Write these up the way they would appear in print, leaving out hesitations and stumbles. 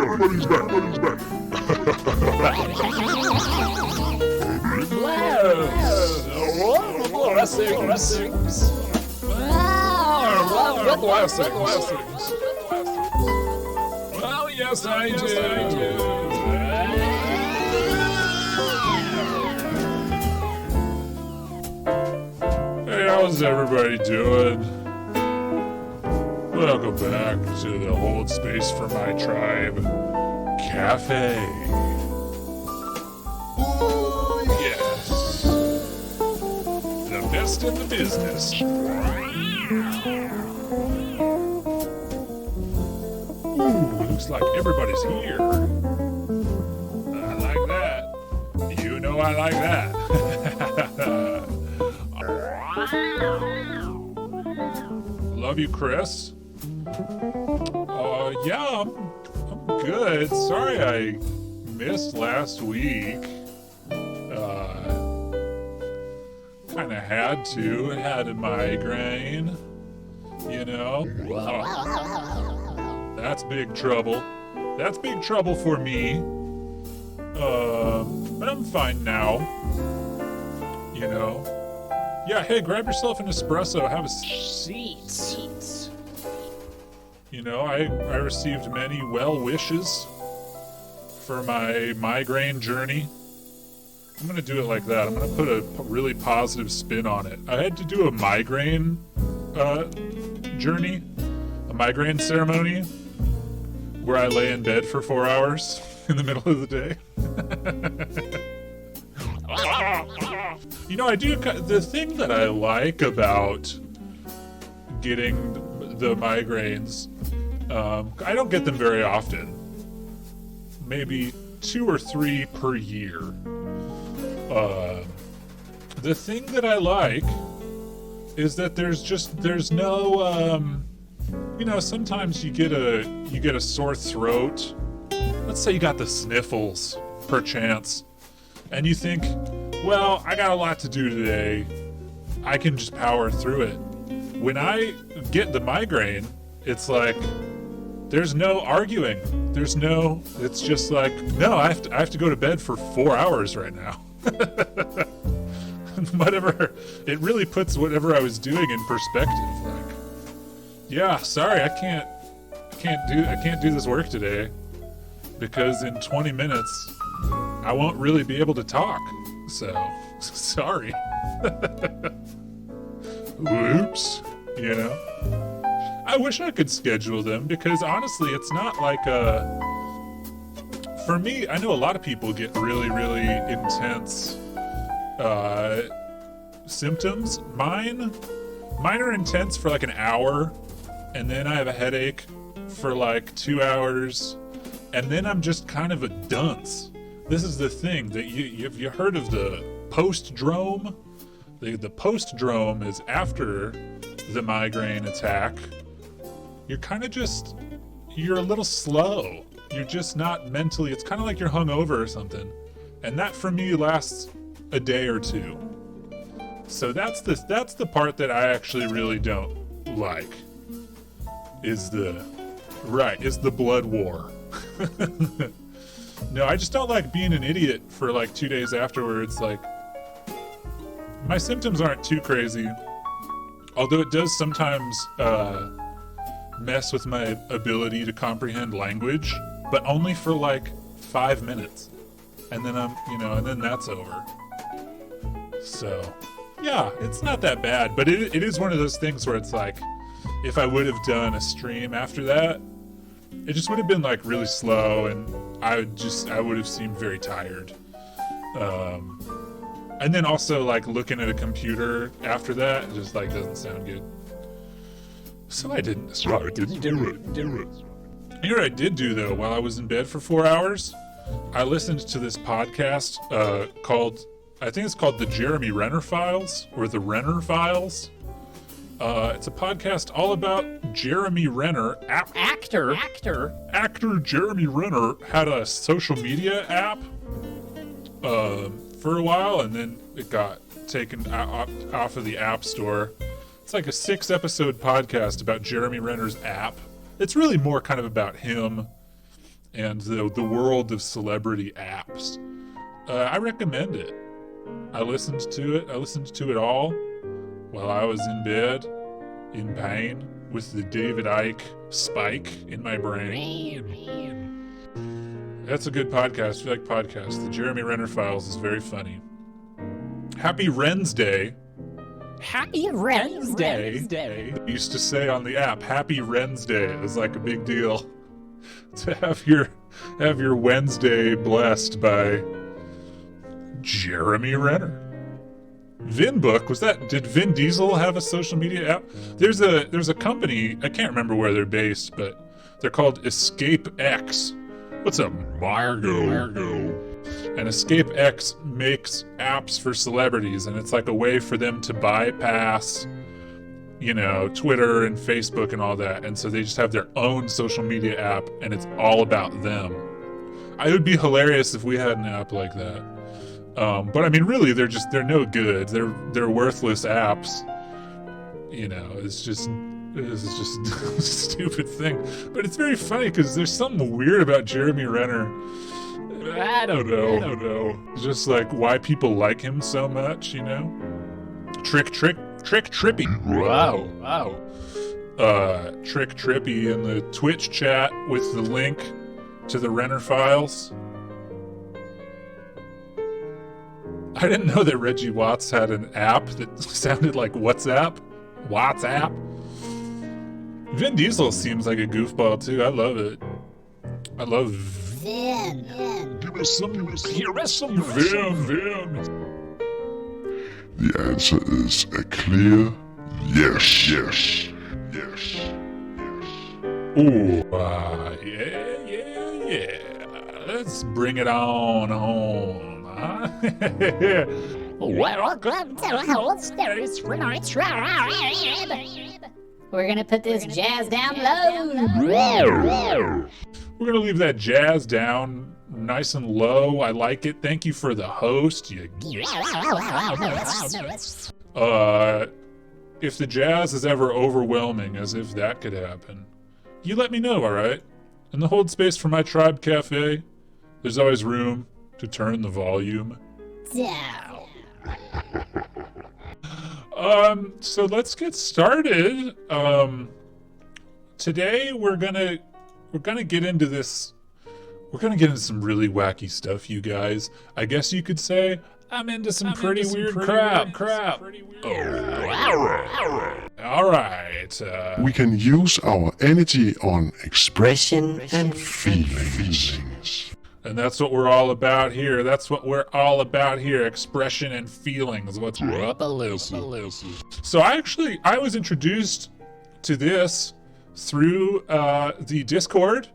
Everybody's back. Blessings. Blessings. Well, yes, I do. Hey, how's everybody doing? Welcome back to the Hold Space for My Tribe Cafe. Ooh, yes. The best in the business. Ooh, looks like everybody's here. I like that. You know I like that. Love you, Chris. Yeah, I'm good. Sorry I missed last week. Kind of had to. I had a migraine, you know. That's big trouble. That's big trouble for me. But I'm fine now. You know. Yeah, hey, grab yourself an espresso. Have a seat. You know, I received many well wishes for my migraine journey. I'm gonna do it like that. I'm gonna put a really positive spin on it. I had to do a migraine journey, a migraine ceremony, where I lay in bed for 4 hours in the middle of the day. You know, I do, the thing that I like about getting the migraines, I don't get them very often. Maybe 2 or 3 per year. The thing that I like is that there's no, you know, sometimes you get a sore throat. Let's say you got the sniffles, perchance, and you think, well, I got a lot to do today. I can just power through it. When I get the migraine, it's like, there's no arguing. It's just like, no, I have to go to bed for 4 hours right now. Whatever, it really puts whatever I was doing in perspective. Like, yeah, sorry, I can't do this work today because in 20 minutes I won't really be able to talk. So, sorry. Oops, you know. I wish I could schedule them because honestly, it's not like for me, I know a lot of people get really, really intense symptoms. Mine are intense for like an hour, and then I have a headache for like 2 hours, and then I'm just kind of a dunce. This is the thing that have you heard of the post-drome? The post-drome is after the migraine attack. You're kind of you're a little slow. You're just not mentally, it's kind of like you're hungover or something. And that for me lasts a day or two. So that's the part that I actually really don't like. Is the blood war. No, I just don't like being an idiot for like 2 days afterwards. Like, my symptoms aren't too crazy, although it does sometimes mess with my ability to comprehend language, but only for like 5 minutes, and then and then that's over. So yeah, it's not that bad, but it is one of those things where it's like, if I would have done a stream after that, it just would have been like really slow, and I would have seemed very tired. And then also like looking at a computer after that, it just like doesn't sound good. So I didn't do it. You know what I did do though, while I was in bed for 4 hours? I listened to this podcast called, I think it's called the Jeremy Renner Files, or the Renner Files. It's a podcast all about Jeremy Renner, actor Jeremy Renner had a social media app for a while, and then it got taken off of the App Store. It's like a 6-episode podcast about Jeremy Renner's app. It's really more kind of about him and the world of celebrity apps. I recommend it. I listened to it all while I was in bed, in pain, with the David Icke spike in my brain. That's a good podcast. If you like podcasts, the Jeremy Renner Files is very funny. Happy Wren's Day. Happy Wren's Day. They used to say on the app, Happy Wren's Day. It was like a big deal to have your Wednesday blessed by Jeremy Renner. Vinbook, did Vin Diesel have a social media app? There's a company, I can't remember where they're based, but they're called Escape X. What's up, Margo? And Escape X makes apps for celebrities, and it's like a way for them to bypass, Twitter and Facebook and all that. And so they just have their own social media app, and it's all about them. It would be hilarious if we had an app like that. But I mean, really, they're no good. They're worthless apps. It's just a stupid thing. But it's very funny because there's something weird about Jeremy Renner. I don't know. Just like why people like him so much, Trick Trippy. Wow. Trick Trippy in the Twitch chat with the link to the Renner Files. I didn't know that Reggie Watts had an app that sounded like WhatsApp. Vin Diesel seems like a goofball too. I love it. I love Vin. Give us some Vin. The answer is a clear yes. Ooh, yeah. Let's bring it on home, huh? Welcome to Holster's Renner Tribe. We're gonna put this jazz down low. We're gonna leave that jazz down nice and low. I like it. Thank you for the host. If the jazz is ever overwhelming, as if that could happen, you let me know, all right? In the hold space for my Tribe Cafe, there's always room to turn the volume down. So let's get started. Today we're gonna get into this. We're gonna get into some really wacky stuff, you guys. I guess you could say I'm into some pretty weird crap. All right. We can use our energy on expression and feelings. And that's what we're all about here. Expression and feelings. What's up? So I was introduced to this through the Discord.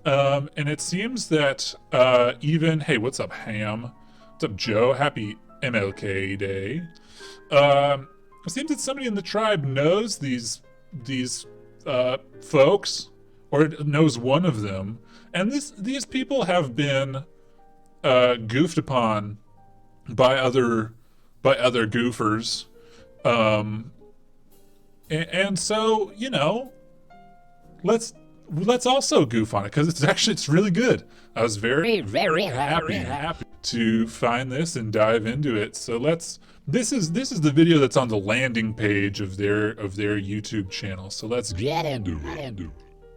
And it seems that hey, what's up, Ham? What's up, Joe? Happy MLK Day. It seems that somebody in the tribe knows these folks, or knows one of them. And these people have been goofed upon by other goofers. And so, you know, let's also goof on it, because it's really good. I was very happy to find this and dive into it. So this is the video that's on the landing page of their YouTube channel. So let's get into it.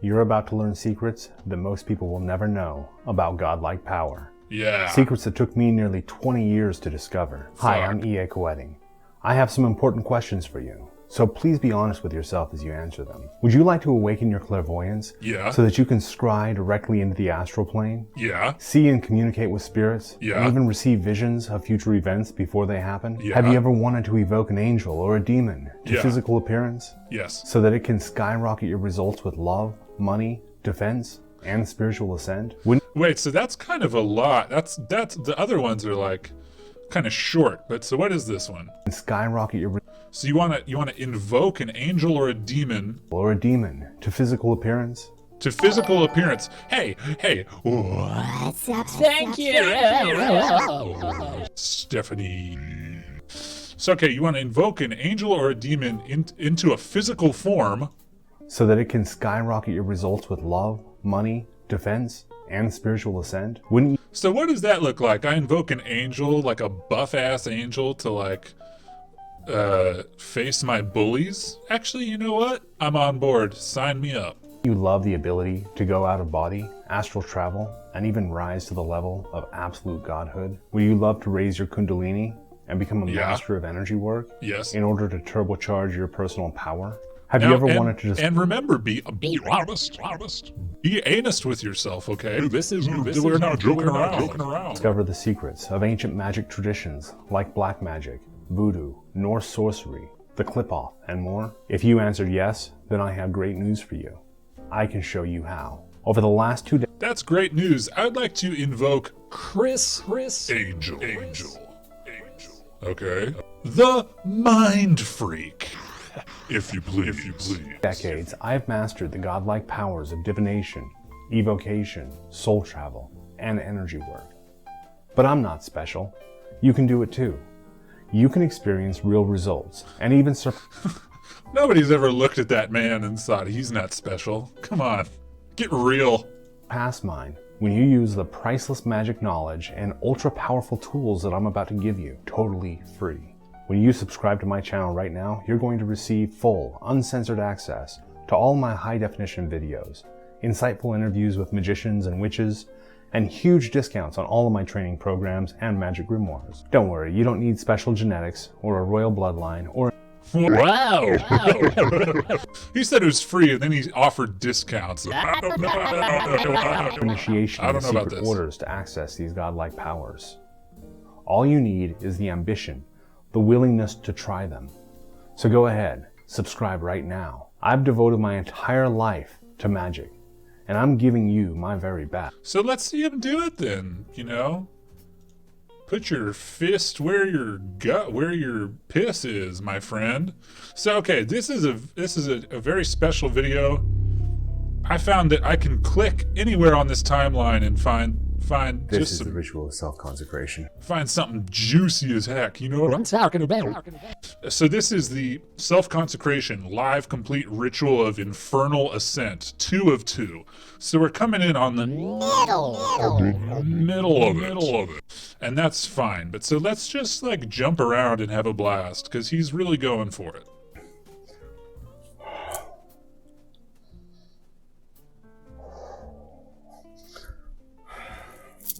You're about to learn secrets that most people will never know about godlike power. Yeah. Secrets that took me nearly 20 years to discover. Hi, I'm E.A. Coetting. I have some important questions for you, so please be honest with yourself as you answer them. Would you like to awaken your clairvoyance? Yeah. So that you can scry directly into the astral plane? Yeah. See and communicate with spirits? Yeah. And even receive visions of future events before they happen? Yeah. Have you ever wanted to evoke an angel or a demon to Yeah. physical appearance? Yes. So that it can skyrocket your results with love, money, defense, and spiritual ascent? Wait, so that's kind of a lot. That's the other ones are like kind of short. But so what is this one? Skyrocket your So you want to invoke an angel or a demon to physical appearance? to physical appearance. Hey, What's up? Thank you. Stephanie. So okay, you want to invoke an angel or a demon into a physical form. So that it can skyrocket your results with love, money, defense, and spiritual ascent? Wouldn't you So what does that look like? I invoke an angel, like a buff-ass angel, to like face my bullies? Actually, you know what? I'm on board. Sign me up. you love the ability to go out of body, astral travel, and even rise to the level of absolute godhood? Would you love to raise your kundalini and become a master of energy work Yes. in order to turbocharge your personal power? Have you ever wanted to just And remember, be honest. Be honest with yourself, okay? We're not joking around. discover the secrets of ancient magic traditions like black magic, voodoo, Norse sorcery, the clip-off, and more? If you answered yes, then I have great news for you. I can show you how. Over the last 2 days, That's great news. I'd like to invoke Chris Angel. Okay. The Mind Freak. If you please. decades, I've mastered the godlike powers of divination, evocation, soul travel, and energy work. But I'm not special. You can do it too. You can experience real results and even Nobody's ever looked at that man and thought he's not special. Come on. Get real. surpass mine when you use the priceless magic knowledge and ultra-powerful tools that I'm about to give you, totally free. When you subscribe to my channel right now, you're going to receive full, uncensored access to all my high-definition videos, insightful interviews with magicians and witches, and huge discounts on all of my training programs and magic grimoires. Don't worry, you don't need special genetics or a royal bloodline or Wow. He said it was free and then he offered discounts. initiation I of don't know about secret this. orders to access these godlike powers. All you need is the ambition, the willingness to try them. So go ahead, subscribe right now. I've devoted my entire life to magic, and I'm giving you my very best. So let's see him do it then, you know? Put your fist where your piss is, my friend. So okay, this is a very special video. I found that I can click anywhere on this timeline and find This just is the some, ritual of self-consecration. find something juicy as heck. You know what I'm talking about? So this is the self-consecration live complete ritual of infernal ascent, 2 of 2. So we're coming in on the middle of it. And that's fine. But so let's just like jump around and have a blast, because he's really going for it.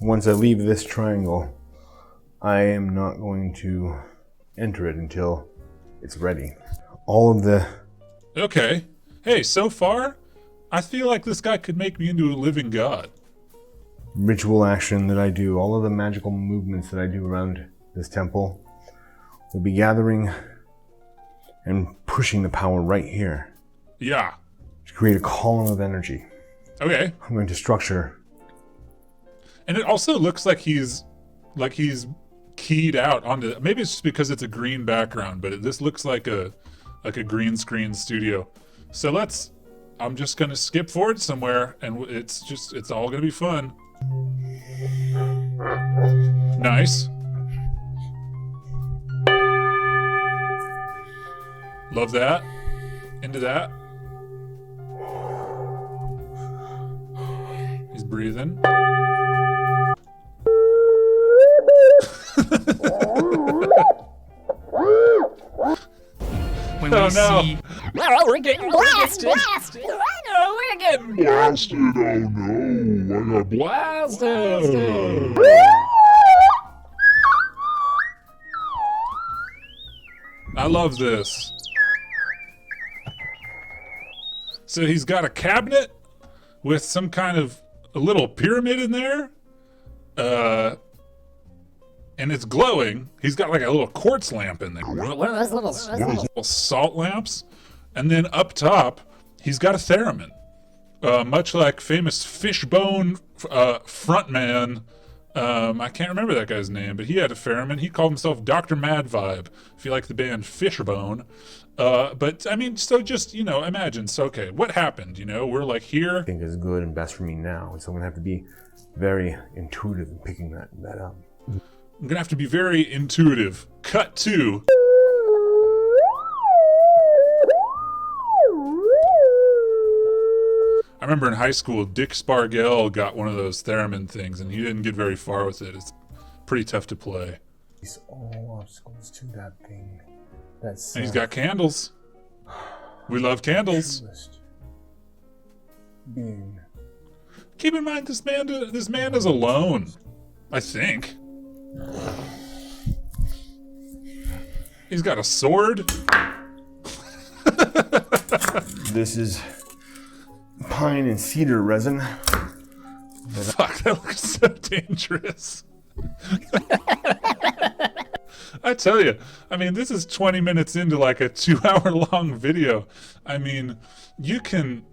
Once I leave this triangle, I am not going to enter it until it's ready. All of the Okay. Hey, so far, I feel like this guy could make me into a living god. ritual action that I do, all of the magical movements that I do around this temple, will be gathering and pushing the power right here Yeah. to create a column of energy. Okay. I'm going to structure. And it also looks like he's keyed out onto, maybe it's just because it's a green background, but this looks like a green screen studio. So I'm just gonna skip forward somewhere, and it's all gonna be fun. Nice. Love that. Into that. He's breathing. When Oh we no. see Oh, we're getting blasted! Blasted! I know, we're getting Blasted, oh no, I got blasted. I love this. So he's got a cabinet with some kind of a little pyramid in there. And it's glowing. He's got like a little quartz lamp in there. one of those little Salt lamps. And then up top, he's got a theremin. Much like famous Fishbone frontman. I can't remember that guy's name, but he had a theremin. He called himself Dr. Mad Vibe, if you like the band Fishbone. But I mean, so just, you know, imagine. So, okay, what happened? You know, we're like here. I think is good and best for me now. So I'm gonna have to be very intuitive in picking that up. I'm gonna have to be very intuitive. Cut to. I remember in high school, Dick Spargell got one of those theremin things, and he didn't get very far with it. It's pretty tough to play. These all obstacles to that thing. That's And he's got candles. We love candles. being. Keep in mind, this man is alone. I think. He's got a sword. This is pine and cedar resin. Fuck, that looks so dangerous. I tell you, I mean, this is 20 minutes into like a 2-hour-long video. I mean, you can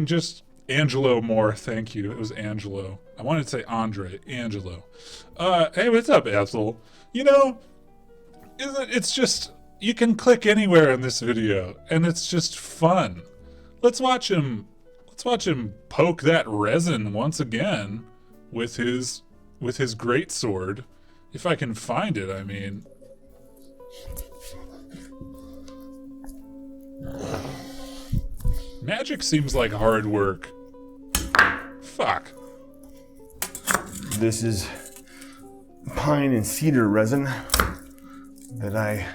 just Angelo more. Thank you. It was Angelo. I wanted to say Andre. Angelo. Hey, what's up, Ethel? You know, it's just, you can click anywhere in this video, and it's just fun. Let's watch him poke that resin once again with his great sword. If I can find it, I mean. Magic seems like hard work. Fuck. This is pine and cedar resin that I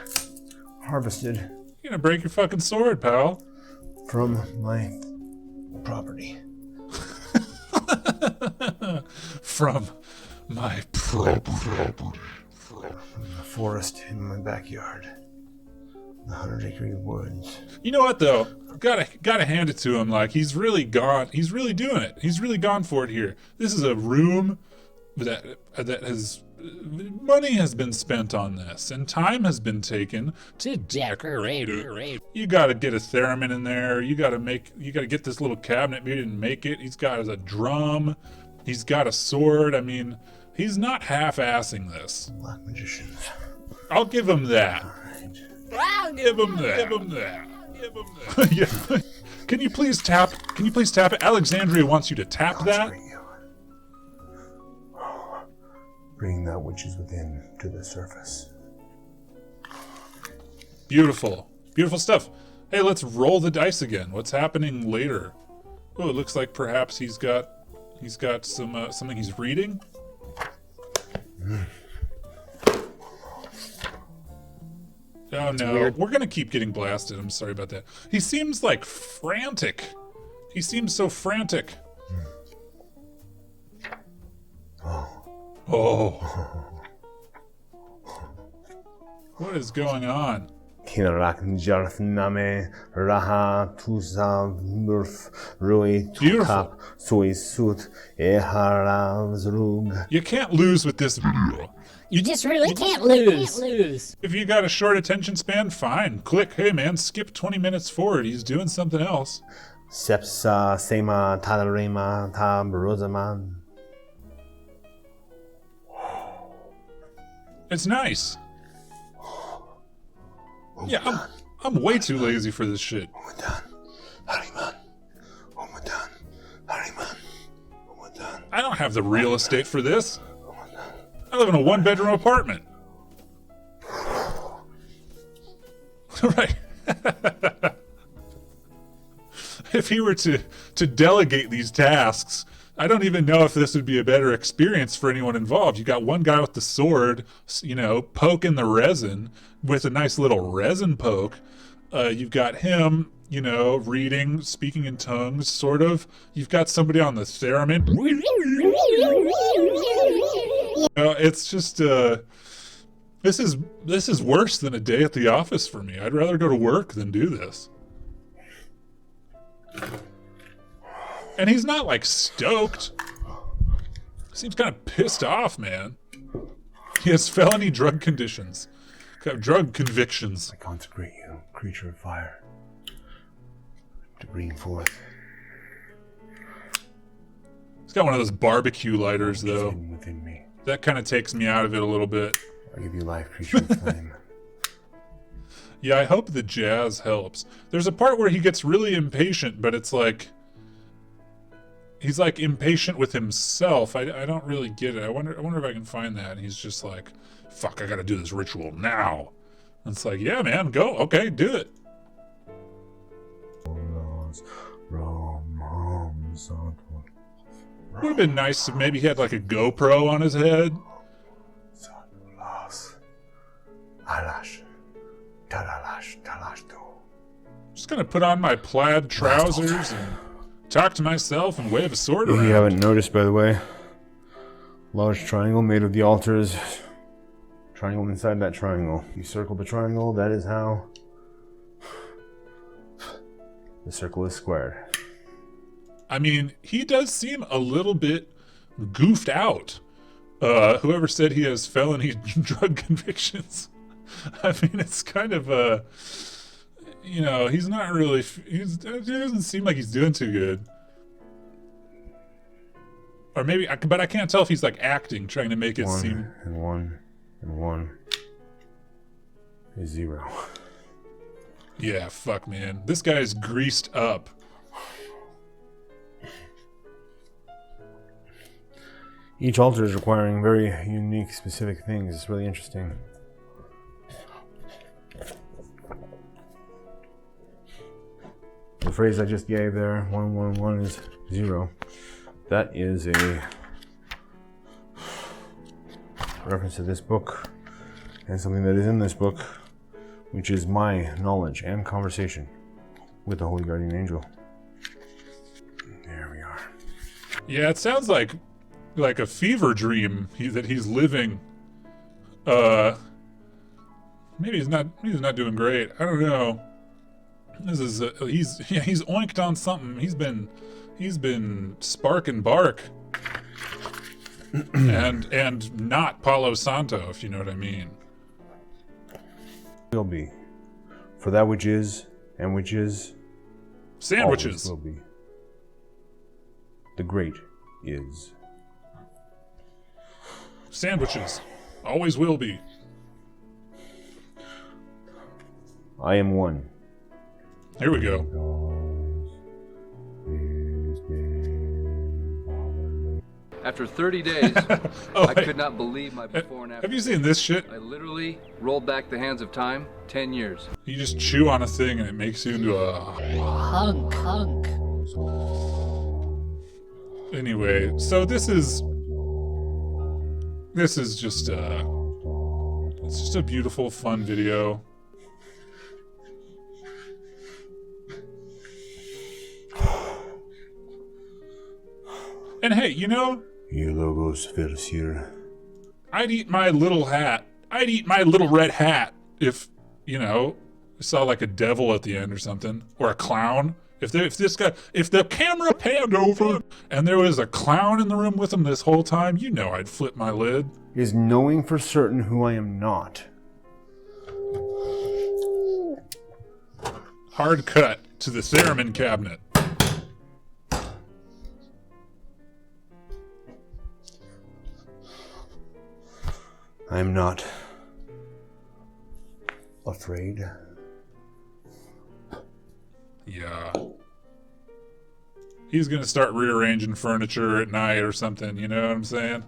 harvested You're gonna break your fucking sword, pal. from my property. From my property. The forest in my backyard. The 100-acre woods. You know what though? Gotta hand it to him. Like, he's really gone. He's really doing it. He's really gone for it here. This is a room that has money has been spent on this, and time has been taken to decorate it. You gotta get a theremin in there. You gotta get this little cabinet. We didn't make it. He's got a drum. He's got a sword. I mean, he's not half-assing this. Black magicians. I'll give him that. Right. I'll give him that. Give him that. Give him that. Yeah. Can you please tap it? Alexandria wants you to tap that. Consecrate you. Bring that which is within to the surface. Beautiful. Beautiful stuff. Hey, let's roll the dice again. What's happening later? Oh, it looks like perhaps he's got some something he's reading. Oh no, we're gonna keep getting blasted. I'm sorry about that. He seems like frantic. He seems so frantic. Oh. What is going on? Kinraknjarfname Raha Tusamurf Rui Beautiful. Tukap Suisut Eharavzrug. You can't lose with this video. You just really can't lose. If you got a short attention span, fine. Click, hey man, skip 20 minutes forward. He's doing something else. Sepsa Sema Tadarema Tab Rosaman. It's nice. Yeah, I'm way too lazy for this shit. We're done. have the real estate for this. I live in a 1-bedroom apartment. Right. If he were to delegate these tasks, I don't even know if this would be a better experience for anyone involved. You got one guy with the sword, poking the resin with a nice little resin poke. You've got him, reading, speaking in tongues, sort of. You've got somebody on the theremin. It's just, this is worse than a day at the office for me. I'd rather go to work than do this. And he's not like stoked. Seems kind of pissed off, man. He has felony drug convictions. I consecrate you, creature of fire, to bring forth. He's got one of those barbecue lighters, though. Within me. That kind of takes me out of it a little bit. I give you life, creature of flame. Yeah, I hope the jazz helps. There's a part where he gets really impatient, but it's like... he's like impatient with himself. I don't really get it. I wonder if I can find that. And he's just like, fuck, I gotta do this ritual now. And it's like, yeah, man, go. Okay, do it. Would have been nice if maybe he had like a GoPro on his head. Just gonna put on my plaid trousers and talk to myself and wave a sword around. If you haven't noticed, by the way, large triangle made of the altars. Triangle inside that triangle. You circle the triangle, that is how the circle is squared. I mean, he does seem a little bit goofed out. Whoever said he has felony drug convictions. I mean, it's kind of he's not really, he doesn't seem like he's doing too good. Or maybe, but I can't tell if he's like acting, trying to make it seem. And one is 0. Yeah, fuck, man. This guy is greased up. Each altar is requiring very unique, specific things. It's really interesting. The phrase I just gave there, 111 is 0. That is a reference to this book and something that is in this book, which is my knowledge and conversation with the Holy Guardian Angel. There we are. Yeah, it sounds like a fever dream that he's living. Maybe he's not doing great. I don't know. This is he's oinked on something. He's been spark and bark. and not Palo Santo, if you know what I mean. Will be. For that which is and which is sandwiches will be. The great is. Sandwiches. Always will be. I am one. Here we go. After 30 days, I could not believe my before and after. Have you seen this shit? I literally rolled back the hands of time 10 years. You just chew on a thing and it makes you into a hunk. Anyway, so this is just it's just a beautiful, fun video. And hey, I'd eat my little hat. I'd eat my little red hat if, I saw like a devil at the end or something, or a clown. If the camera panned over and there was a clown in the room with him this whole time, I'd flip my lid. Is knowing for certain who I am not. Hard cut to the theremin cabinet. I am not afraid. Yeah. He's gonna start rearranging furniture at night or something, you know what I'm saying?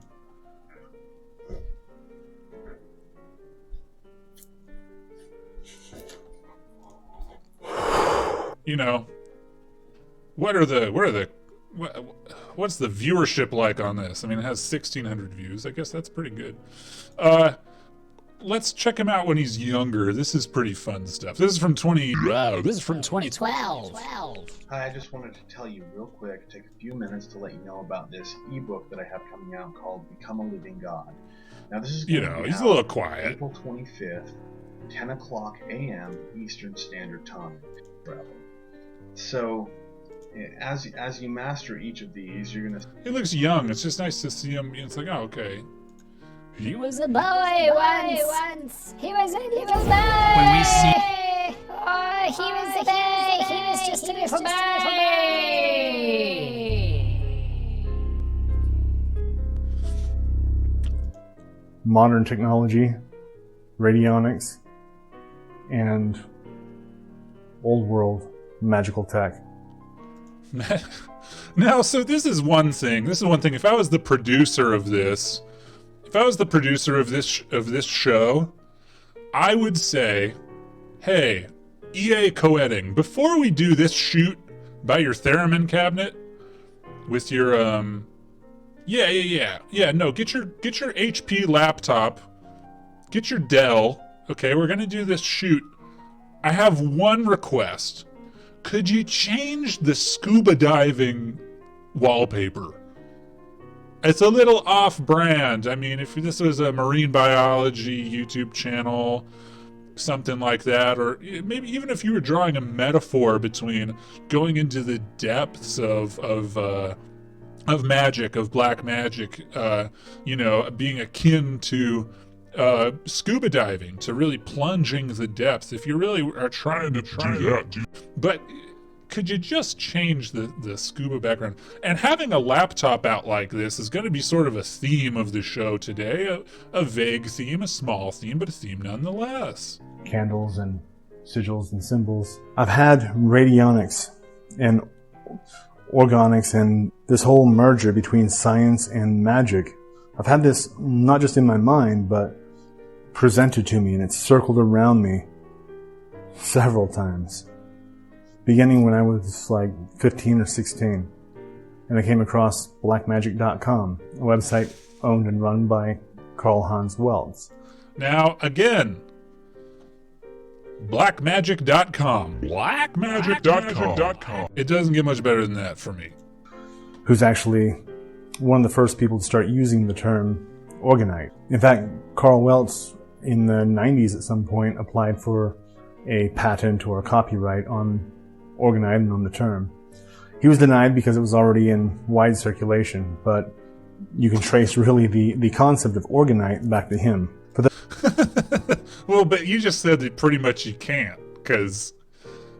You know, what's the viewership like on this? I mean, it has 1,600 views. I guess that's pretty good. Let's check him out when he's younger. This is pretty fun stuff. This is from 2012. Hi, I just wanted to tell you real quick, take a few minutes to let you know about this ebook that I have coming out called Become a Living God. Now this is You know, he's a little quiet. April 25th, 10 o'clock a.m. Eastern Standard Time. So, as you master each of these, you're gonna. He looks young. It's just nice to see him. It's like, oh, okay. He was a boy once. He was a little boy. When we see Oh, he was a boy. He was just a little boy. Modern technology, radionics, and old world magical tech. Now, so this is one thing. If I was the producer of this, show, I would say, hey, EA Coediting, before we do this shoot by your theremin cabinet with your get your HP laptop, get your Dell. Okay, we're gonna do this shoot. I have one request. Could you change the scuba diving wallpaper? It's a little off-brand. I mean, if this was a marine biology YouTube channel, something like that, or maybe even if you were drawing a metaphor between going into the depths of magic, of black magic, being akin to scuba diving, to really plunging the depths. If you really are trying to do that, but could you just change the scuba background? And having a laptop out like this is going to be sort of a theme of the show today, a vague theme, a small theme, but a theme nonetheless. Candles and sigils and symbols. I've had radionics and organics and this whole merger between science and magic. I've had this not just in my mind, but presented to me, and it's circled around me several times. Beginning when I was like 15 or 16, and I came across blackmagic.com, a website owned and run by Karl Hans Welz. Now, again, blackmagic.com. Blackmagic.com. It doesn't get much better than that for me. Who's actually one of the first people to start using the term orgonite. In fact, Karl Welz in the 90s at some point applied for a patent or a copyright on orgonite and on the term. He was denied because it was already in wide circulation, but you can trace really the concept of orgonite back to him. Well, but you just said that pretty much you can't,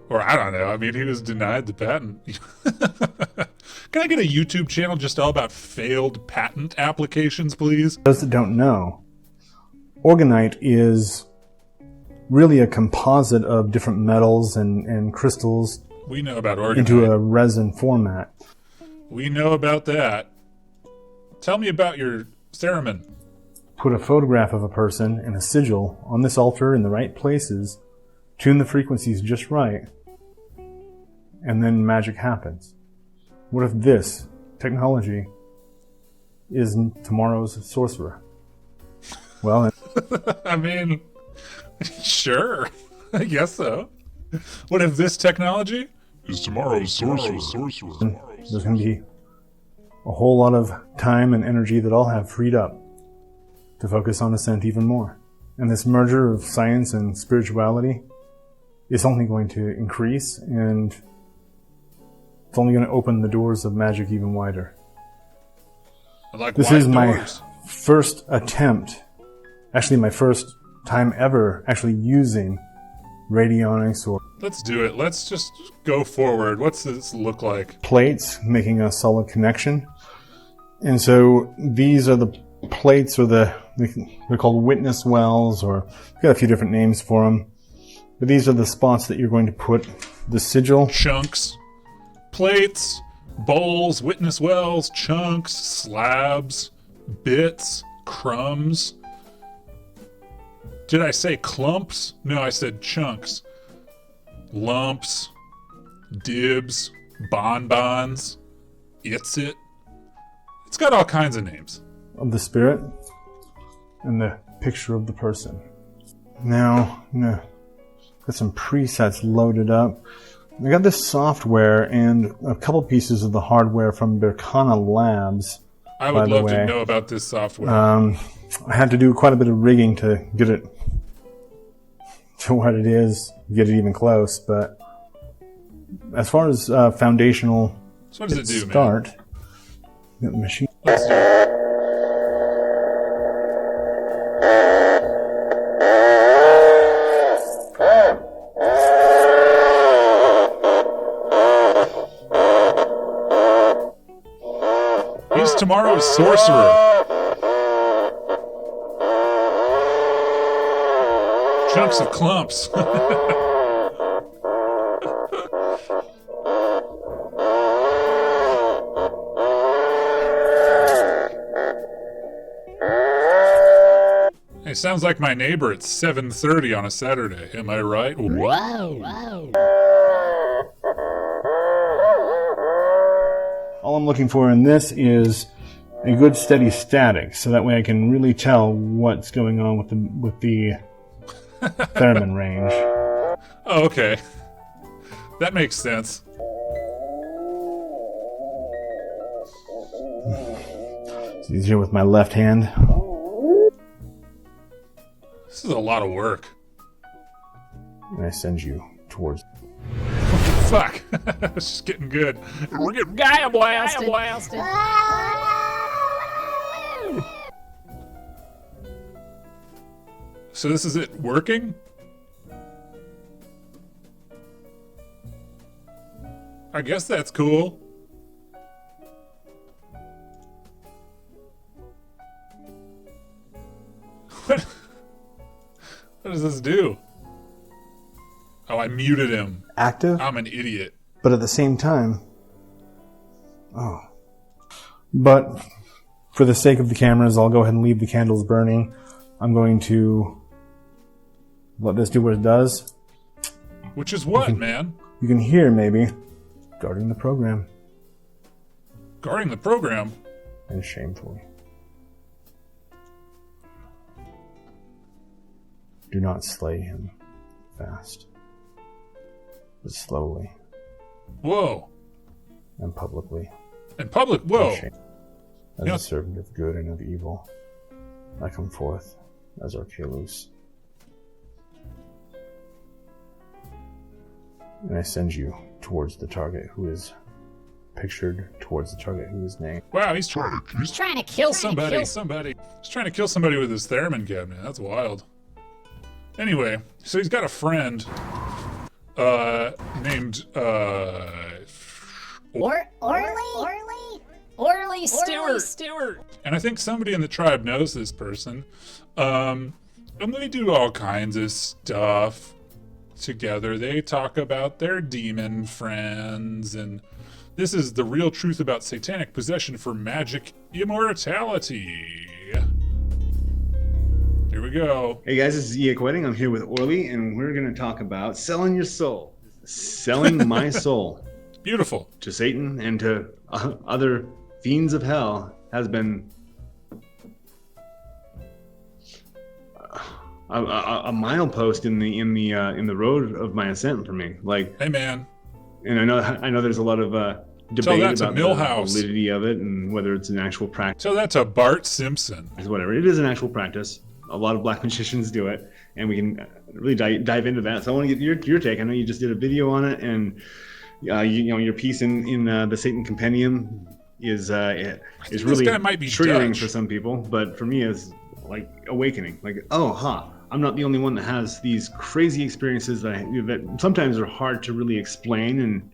or I don't know, I mean, he was denied the patent. Can I get a YouTube channel just all about failed patent applications, please? Those that don't know, orgonite is really a composite of different metals and crystals. We know about orgonite. Into a resin format. We know about that. Tell me about your theremin. Put a photograph of a person and a sigil on this altar in the right places, tune the frequencies just right, and then magic happens. What if this technology is tomorrow's sorcerer? Well, I mean, sure. I guess so. What if this technology is tomorrow's sorcerer? There's going to be a whole lot of time and energy that I'll have freed up to focus on Ascent even more. And this merger of science and spirituality is only going to increase, and it's only going to open the doors of magic even wider. Like this is my first attempt, actually my first time ever actually using radionics or... Let's do it. Let's just go forward. What's this look like? Plates, making a solid connection. And so these are the plates, or they're called witness wells, or we've got a few different names for them. But these are the spots that you're going to put the sigil. Chunks. Plates, bowls, witness wells, chunks, slabs, bits, crumbs. Did I say clumps? No, I said chunks. Lumps, dibs, bonbons, it's it. It's got all kinds of names. Of the spirit and the picture of the person. Now, got some presets loaded up. I got this software and a couple pieces of the hardware from Berkana Labs. I would love to know about this software. I had to do quite a bit of rigging to get it to what it is, get it even close. But as far as foundational So what does it do, start, man? got the machine. Let's do it. He's tomorrow's sorcerer. Chunks of clumps. Hey, sounds like my neighbor at 7:30 on a Saturday. Am I right? Whoa. All I'm looking for in this is a good steady static, so that way I can really tell what's going on with the theremin range. Oh, okay. That makes sense. It's easier with my left hand. This is a lot of work. And I send you towards. Fuck. It's just getting good. We're getting Gaia blasted. So this is it working? I guess that's cool. What does this do? Oh, I muted him. Active, I'm an idiot. but at the same time. Oh. But for the sake of the cameras, I'll go ahead and leave the candles burning. I'm going to let this do what it does. Which is what, man? You can hear, maybe, guarding the program. Guarding the program? And shamefully. Do not slay him fast, but slowly Whoa. and publicly. In public? Whoa. And shame. As Yeah. a servant of good and of evil, I come forth as Archelaus. And I send you towards the target who is pictured, towards the target who is named. Wow, he's trying Trying to kill somebody. He's trying to kill somebody with his theremin cabinet. That's wild. Anyway, so he's got a friend named Orly Stewart. and I think somebody in the tribe knows this person. And they do all kinds of stuff together. They talk about their demon friends, and this is the real truth about satanic possession for magic immortality. Here we go. Hey guys, this is Iak Wedding. I'm here with Orly, and we're going to talk about selling your soul. Selling my soul Beautiful. to Satan and to other fiends of hell has been a milepost in the road of my ascent for me. Like, Hey, man. and I know there's a lot of Tell debate that to about the Milhouse. validity of it and whether it's an actual practice. Tell that to Bart Simpson. Whatever, it is an actual practice. A lot of black magicians do it, and we can really dive into that. So I want to get your take. I know you just did a video on it, and your piece in the Satan Compendium is this really guy might be triggering Dutch. for some people, but for me is like awakening. Like, I'm not the only one that has these crazy experiences that sometimes are hard to really explain and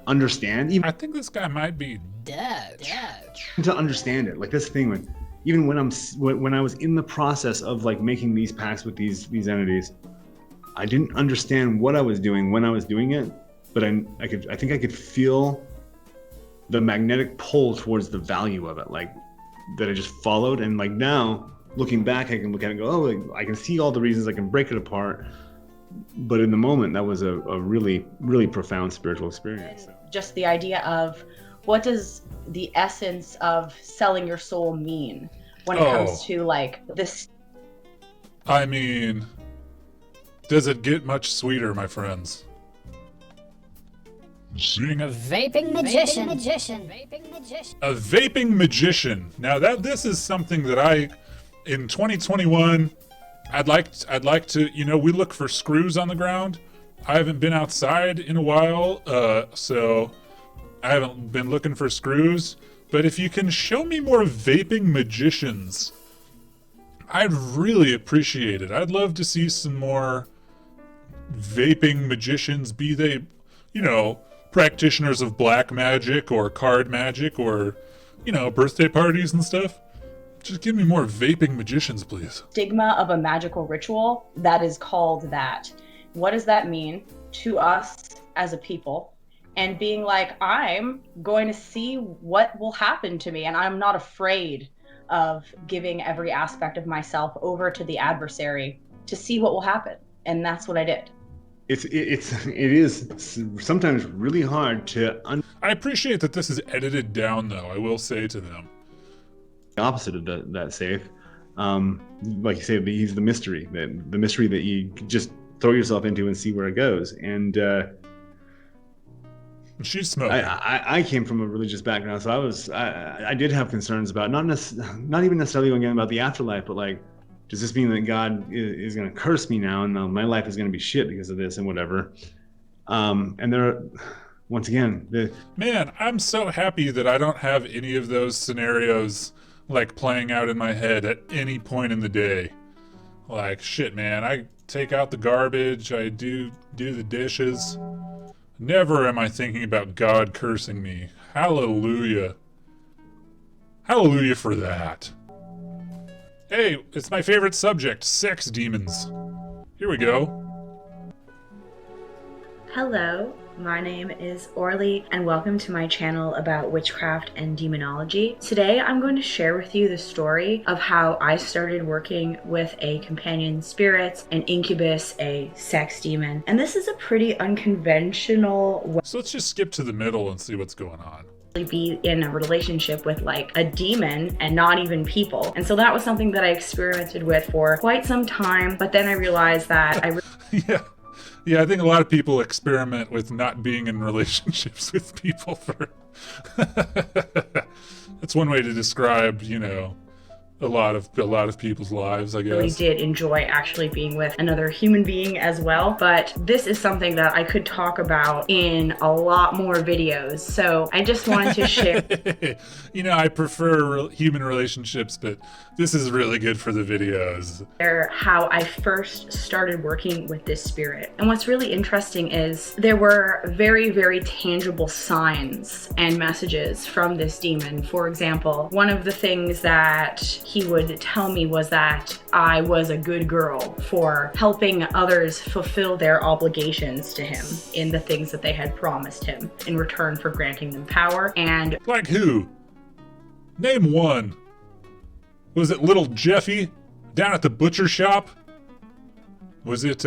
understand. Even I think this guy might be. Dutch. to understand it, like this thing when I was in the process of like making these pacts with these entities, I didn't understand what I was doing when I was doing it, but I think I could feel the magnetic pull towards the value of it, like that I just followed. And like now looking back, I can look at it and go, oh, like, I can see all the reasons, I can break it apart. But in the moment, that was a really, really profound spiritual experience. Just the idea of what does the essence of selling your soul mean when it comes to like this. I mean, does it get much sweeter, my friends? Being a Vaping magician. A vaping magician. Now this is something that in 2021, I'd like to, we look for screws on the ground. I haven't been outside in a while, so I haven't been looking for screws. But if you can show me more vaping magicians, I'd really appreciate it. I'd love to see some more vaping magicians, be they, practitioners of black magic or card magic or, birthday parties and stuff. Just give me more vaping magicians, please. Stigma of a magical ritual that is called that. What does that mean to us as a people? And being like, I'm going to see what will happen to me, and I'm not afraid of giving every aspect of myself over to the adversary to see what will happen. And that's what I did. It is sometimes really hard to. I appreciate that this is edited down, though. I will say to them. The opposite of that safe, like you say, he's the mystery that you just throw yourself into and see where it goes. And she's smoking. I came from a religious background, so I did have concerns about not even necessarily going about the afterlife, but like, does this mean that God is going to curse me now and my life is going to be shit because of this and whatever? And there are, once again, man, I'm so happy that I don't have any of those scenarios like playing out in my head at any point in the day. Like, shit, man, I take out the garbage, I do the dishes. Never am I thinking about God cursing me. Hallelujah. Hallelujah for that. Hey, it's my favorite subject, sex demons. Here we go. Hello, my name is Orly, and welcome to my channel about witchcraft and demonology. Today I'm going to share with you the story of how I started working with a companion spirit, an incubus, a sex demon. And this is a pretty unconventional way. So let's just skip to the middle and see what's going on. Be in a relationship with like a demon and not even people. And so that was something that I experimented with for quite some time, but then I realized that Yeah, I think a lot of people experiment with not being in relationships with people for that's one way to describe, a lot of people's lives, I guess. I really did enjoy actually being with another human being as well, but this is something that I could talk about in a lot more videos, so I just wanted to share. I prefer human relationships, but this is really good for the videos. How I first started working with this spirit. And what's really interesting is there were very, very tangible signs and messages from this demon. For example, one of the things that he would tell me was that I was a good girl for helping others fulfill their obligations to him in the things that they had promised him in return for granting them power. And like who? Name one. Was it little Jeffy down at the butcher shop? Was it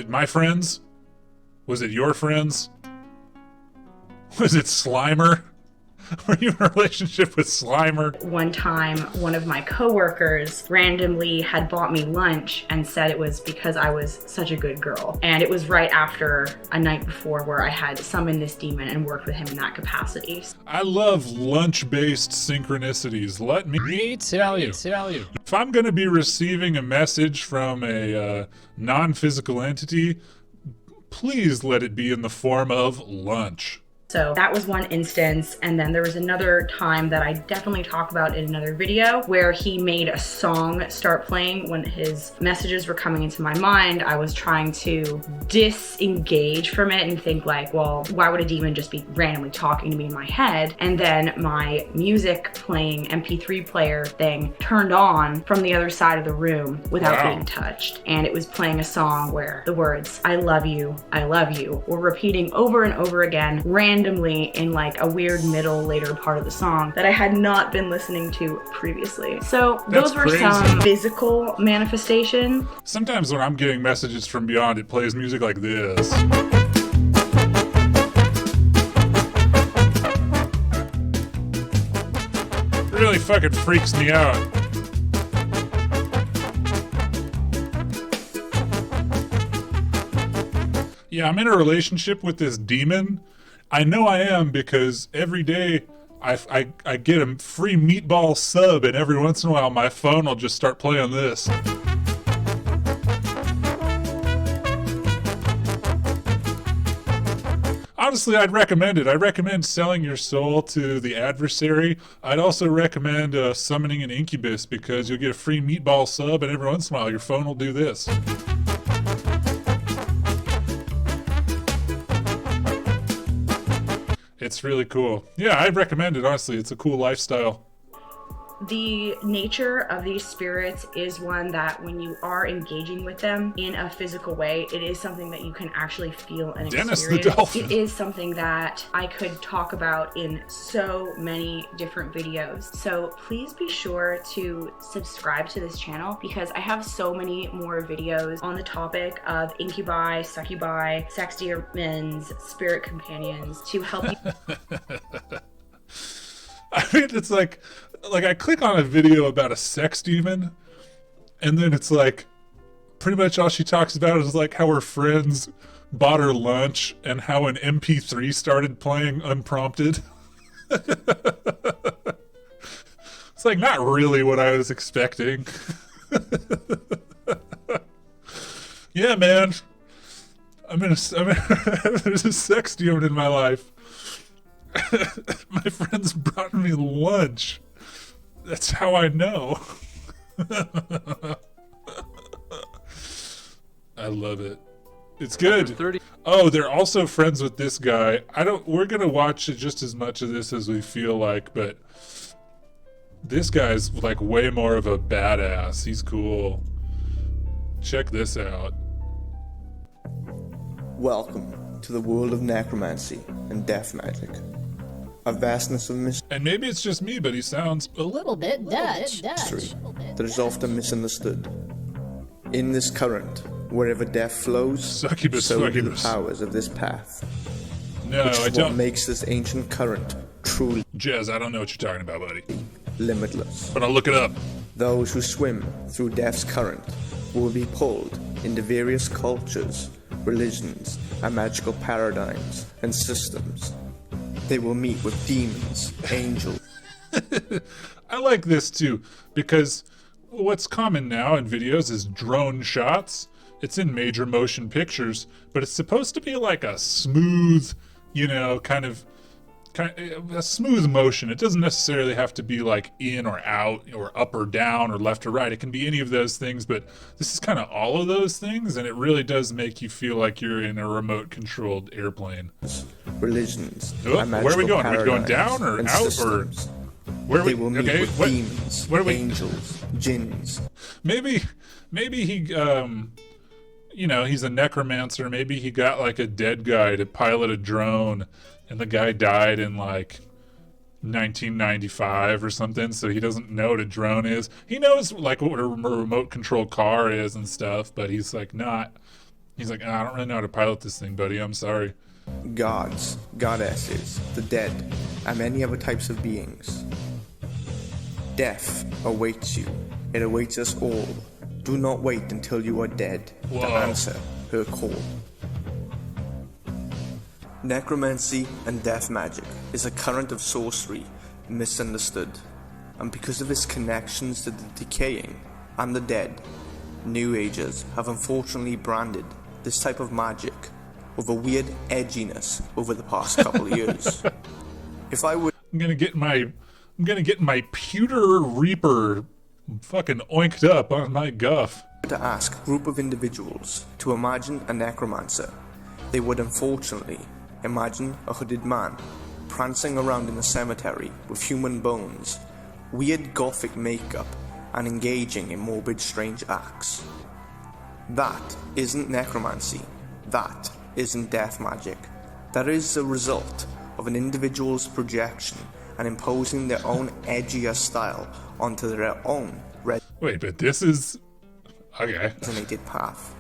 my friends? Was it your friends? Was it Slimer? Were you in a relationship with Slimer? One time, one of my coworkers randomly had bought me lunch and said it was because I was such a good girl. And it was right after a night before where I had summoned this demon and worked with him in that capacity. I love lunch-based synchronicities. Let me tell you. If I'm going to be receiving a message from a non-physical entity, please let it be in the form of lunch. So that was one instance. And then there was another time that I definitely talk about in another video where he made a song start playing when his messages were coming into my mind. I was trying to disengage from it and think like, well, why would a demon just be randomly talking to me in my head? And then my music playing MP3 player thing turned on from the other side of the room without being touched. And it was playing a song where the words, I love you, were repeating over and over again, randomly in like a weird middle later part of the song that I had not been listening to previously. So those were some physical manifestation. Sometimes when I'm getting messages from beyond, it plays music like this. Really fucking freaks me out. Yeah, I'm in a relationship with this demon. I know I am because every day I get a free meatball sub, and every once in a while my phone will just start playing this. Honestly, I'd recommend it. I recommend selling your soul to the adversary. I'd also recommend summoning an incubus because you'll get a free meatball sub, and every once in a while your phone will do this. It's really cool. Yeah, I'd recommend it, honestly. It's a cool lifestyle. The nature of these spirits is one that when you are engaging with them in a physical way, it is something that you can actually feel and Dennis experience. the dolphin. It is something that I could talk about in so many different videos. So please be sure to subscribe to this channel because I have so many more videos on the topic of incubi, succubi, sex demons, spirit companions to help you. I mean, it's like I click on a video about a sex demon, and then it's like, pretty much all she talks about is like how her friends bought her lunch and how an MP3 started playing unprompted. It's like not really what I was expecting. Yeah, man. there's a sex demon in my life. My friends brought me lunch. That's how I know. I love it. It's good. Oh, they're also friends with this guy. We're gonna watch just as much of this as we feel like, but this guy's like way more of a badass. He's cool. Check this out. Welcome to the world of necromancy and death magic. A vastness of mystery. And maybe it's just me, but he sounds a little bit Dutch. That is often misunderstood. In this current, wherever death flows, Succubus, so do the succubus. powers of this path. No, which is I don't. what makes this ancient current truly Jez, I don't know what you're talking about, buddy. limitless. But I'll look it up. Those who swim through death's current will be pulled into various cultures, religions, and magical paradigms and systems. They will meet with demons, angels. I like this too, because what's common now in videos is drone shots. It's in major motion pictures, but it's supposed to be like a smooth, kind of a smooth motion. It doesn't necessarily have to be like in or out or up or down or left or right. It can be any of those things, but this is kind of all of those things, and it really does make you feel like you're in a remote controlled airplane. Religions. Where are we going? Are we going down or out systems. or where are we? They will meet Okay, with what? demons, What are we? angels, jinns. Maybe he he's a necromancer. Maybe he got like a dead guy to pilot a drone, and the guy died in like 1995 or something, so he doesn't know what a drone is. He knows like what a remote control car is and stuff, but he's like, I don't really know how to pilot this thing, buddy. I'm sorry. Gods, goddesses, the dead, and many other types of beings. Death awaits you. It awaits us all. Do not wait until you are dead to answer her call. Necromancy and death magic is a current of sorcery misunderstood, and because of its connections to the decaying and the dead, New Agers have unfortunately branded this type of magic with a weird edginess over the past couple of years. If I were I'm gonna get my pewter reaper fucking oinked up on my guff. to ask a group of individuals to imagine a necromancer, they would unfortunately imagine a hooded man prancing around in a cemetery with human bones, weird gothic makeup, and engaging in morbid strange acts. That isn't necromancy. That isn't death magic. That is a result of an individual's projection and imposing their own edgier style onto their own Wait, but this is... Okay. resonated path.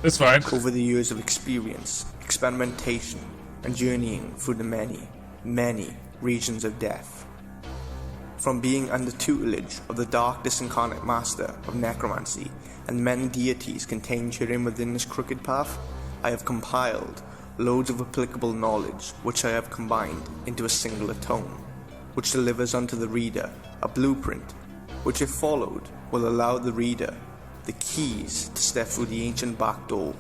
It's fine. Over the years of experience, experimentation, and journeying through the many, many regions of death. From being under tutelage of the dark disincarnate master of necromancy and many deities contained herein within this crooked path, I have compiled loads of applicable knowledge which I have combined into a singular tome, which delivers unto the reader a blueprint, which if followed will allow the reader the keys to step through the ancient back door,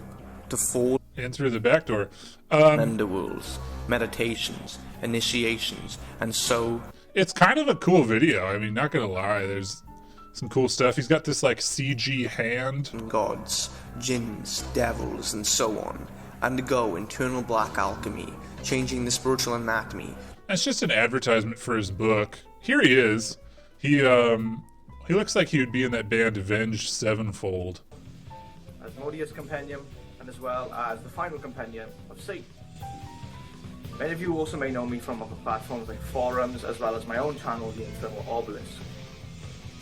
to fall in through the back door. underworlds, meditations, initiations, and so... It's kind of a cool video, I mean, not gonna lie, there's some cool stuff. He's got this, like, CG hand. Gods, jinns, devils, and so on, undergo internal black alchemy, changing the spiritual anatomy. That's just an advertisement for his book. Here he is. He looks like he would be in that band Avenged Sevenfold. Asmodeus Compendium, and as well as the final compendium of Satan. Many of you also may know me from other platforms like forums, as well as my own channel, The Infernal Obelisk.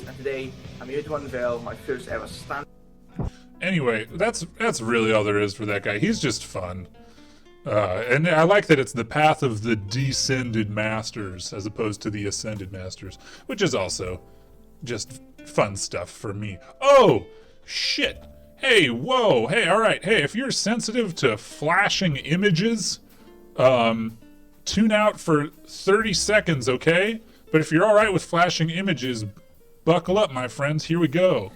And today, I'm here to unveil my first ever stand. Anyway, that's really all there is for that guy. He's just fun. And I like that it's the path of the descended masters as opposed to the ascended masters, which is also just fun stuff for me. Oh, shit. Hey, whoa. Hey, all right. Hey, if you're sensitive to flashing images, tune out for 30 seconds, okay? But if you're all right with flashing images, buckle up, my friends. Here we go.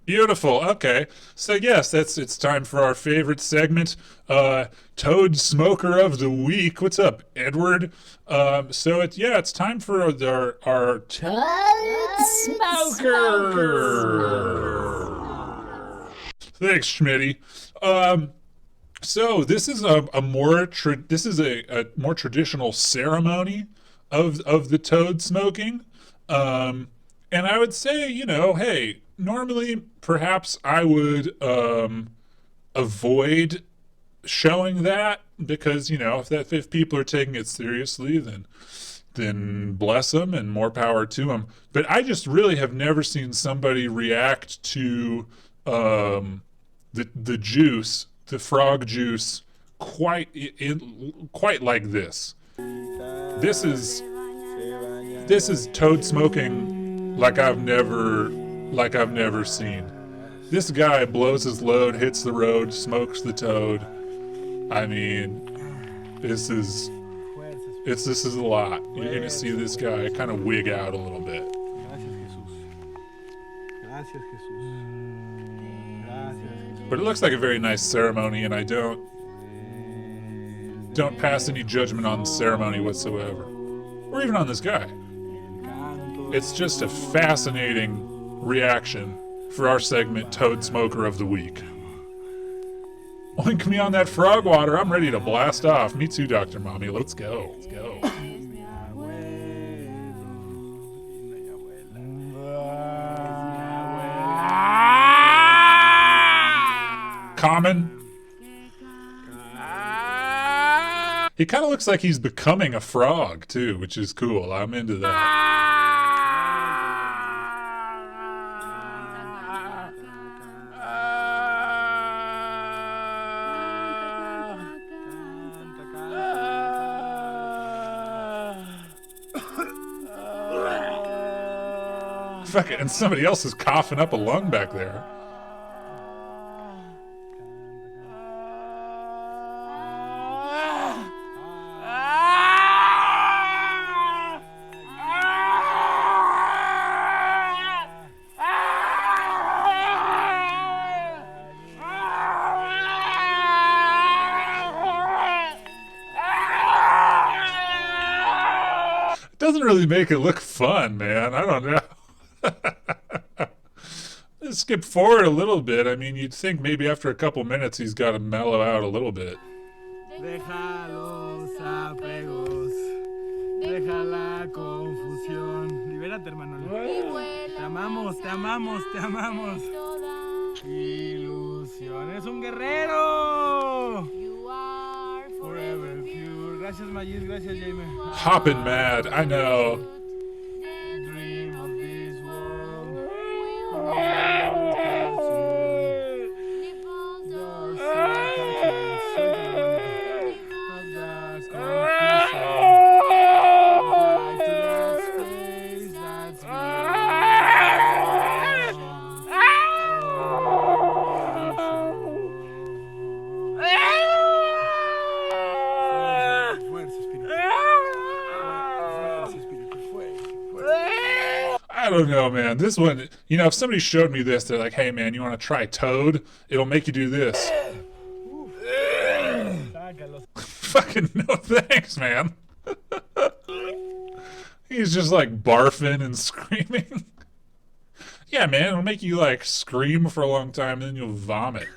Beautiful. Okay. So yes, it's time for our favorite segment, Toad Smoker of the Week. What's up, Edward? So it's time for our Toad Smoker. Thanks, Schmitty. So this is a more traditional ceremony of the toad smoking, and I would say, hey. Normally, perhaps I would avoid showing that because, if people are taking it seriously, then bless them and more power to them. But I just really have never seen somebody react to the juice, the frog juice, quite like this. This is toad smoking like I've never seen. This guy blows his load, hits the road, smokes the toad. I mean, this is a lot. You're gonna see this guy kind of wig out a little bit. But it looks like a very nice ceremony, and I don't pass any judgment on the ceremony whatsoever, or even on this guy. It's just a fascinating reaction for our segment, Toad Smoker of the Week. Oink me on that frog water. I'm ready to blast off. Me too, Dr. Mommy. Let's go. Common. He kind of looks like he's becoming a frog, too, which is cool. I'm into that. Fuck it, and somebody else is coughing up a lung back there. Doesn't really make it look fun, man. I don't know. Let's skip forward a little bit. I mean, you'd think maybe after a couple minutes he's got to mellow out a little bit. Deja los apegos, deja la confusión. Libérate, hermano. Te amamos, te amamos, te amamos. Ilusión, eres un guerrero. Forever pure. Gracias, Mayis. Gracias, Jaime. Hoppin' mad, I know. Dream of this world. I don't know, man. This one, you know, if somebody showed me this, they're like, hey, man, you want to try Toad? It'll make you do this. Fucking no thanks, man. He's just like barfing and screaming. Yeah, man, it'll make you like scream for a long time, and then you'll vomit.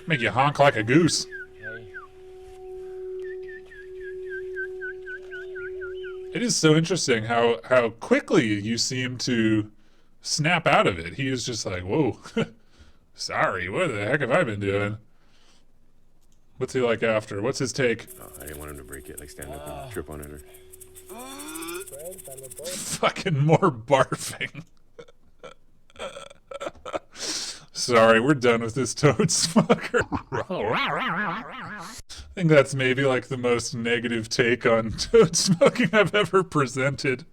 Make you honk like a goose. It is so interesting how quickly you seem to snap out of it. He is just like, whoa, sorry, what the heck have I been doing? What's he like after? What's his take? Oh, I didn't want him to break it, like stand up and trip on it or... Fucking more barfing. Sorry, we're done with this Toad Smoker. I think that's maybe like the most negative take on toad smoking I've ever presented.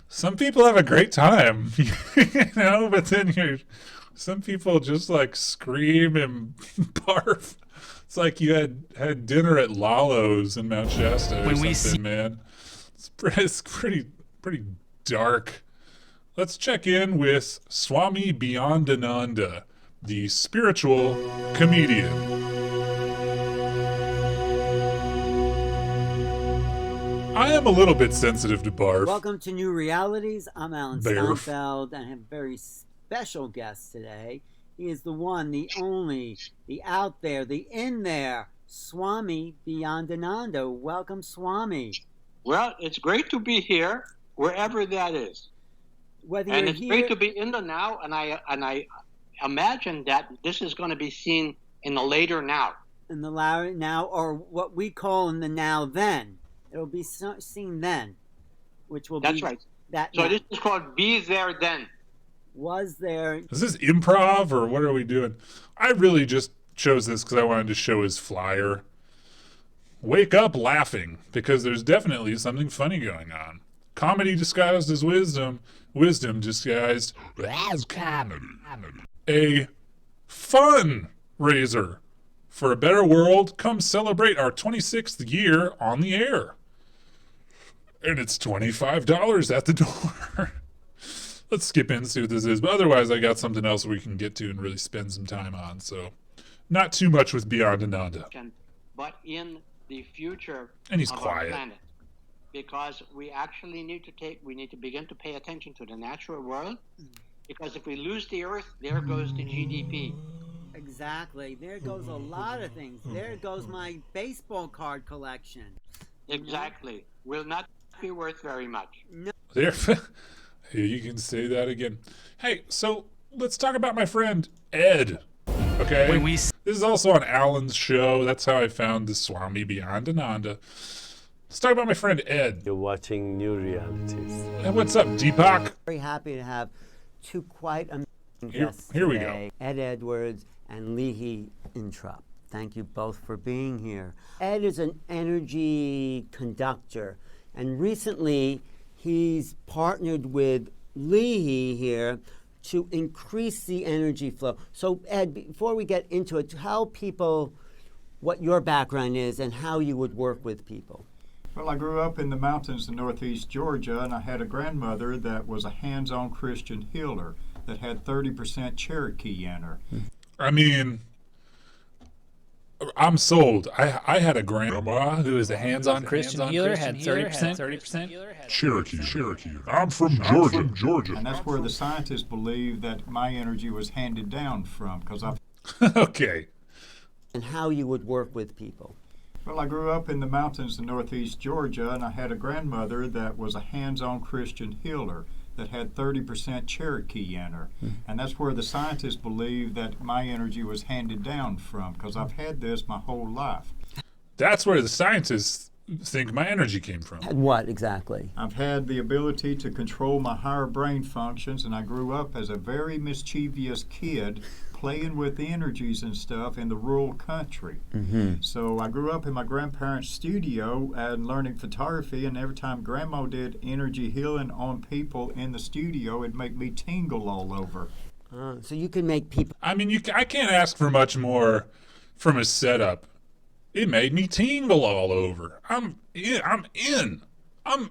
Some people have a great time, you know, but then some people just like scream and barf. It's like you had dinner at Lalo's in Mount Shasta or something, man. It's pretty dark. Let's check in with Swami Beyondananda, the spiritual comedian. I am a little bit sensitive to barf. Welcome to New Realities. I'm Alan Barf. Steinfeld, and I have a very special guest today. He is the one, the only, the out there, the in there, Swami Beyondananda. Welcome, Swami. Well, it's great to be here, wherever that is. Whether and you're it's here, great to be in the now, and I imagine that this is going to be seen in the later now. in the now, or what we call in the now then. It'll be seen then, which will That's be right. that. So now. this is called Be There Then. Was there? Is this improv or what are we doing? I really just chose this because I wanted to show his flyer. Wake up laughing, because there's definitely something funny going on. Comedy disguised as wisdom, wisdom disguised as comedy. A fun raiser for a better world. Come celebrate our 26th year on the air. And it's $25 at the door. Let's skip in and see what this is. But otherwise, I got something else we can get to and really spend some time on. So not too much with Beyond Ananda. But in the future And he's of quiet. our planet. Because we actually need to begin to pay attention to the natural world. Because if we lose the earth, there goes the GDP. Exactly. There goes a lot of things. There goes my baseball card collection. Exactly. Will not be worth very much. No. There, you can say that again. Hey, so let's talk about my friend Ed. Okay, this is also on Alan's show. That's how I found the Swami Beyond Ananda. Let's talk about my friend Ed. You're watching New Realities. Hey, what's up, Deepak? Very happy to have two quite guests Here we today, Ed Edwards and Leahy Intrup. Thank you both for being here. Ed is an energy conductor, and recently he's partnered with Leahy here to increase the energy flow. So Ed, before we get into it, tell people what your background is and how you would work with people. Well, I grew up in the mountains of northeast Georgia, and I had a grandmother that was a hands-on Christian healer that had 30% Cherokee in her. I mean, I'm sold. I had a grandma who was a hands-on Christian healer, had 30%. Cherokee. I'm from Georgia. And that's where the scientists believe that my energy was handed down from, because I've... Okay. And how you would work with people. Well, I grew up in the mountains of northeast Georgia, and I had a grandmother that was a hands-on Christian healer that had 30% Cherokee in her. And that's where the scientists believe that my energy was handed down from, because I've had this my whole life. That's where the scientists think my energy came from. What exactly? I've had the ability to control my higher brain functions, and I grew up as a very mischievous kid playing with the energies and stuff in the rural country. So I grew up in my grandparents' studio and learning photography, and every time Grandma did energy healing on people in the studio, it'd make me tingle all over. So you can make people... I mean, I can't ask for much more from a setup. It made me tingle all over. I'm in. I'm in. I'm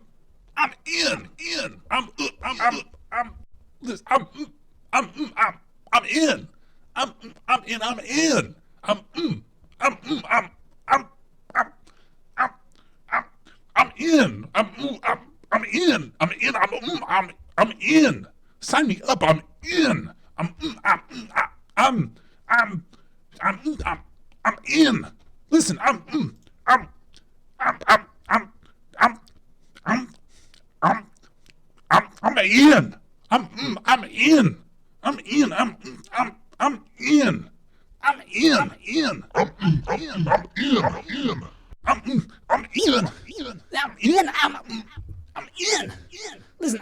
in. Sign me up. I'm in. I'm in. Listen, I'm in. I'm in. Listen,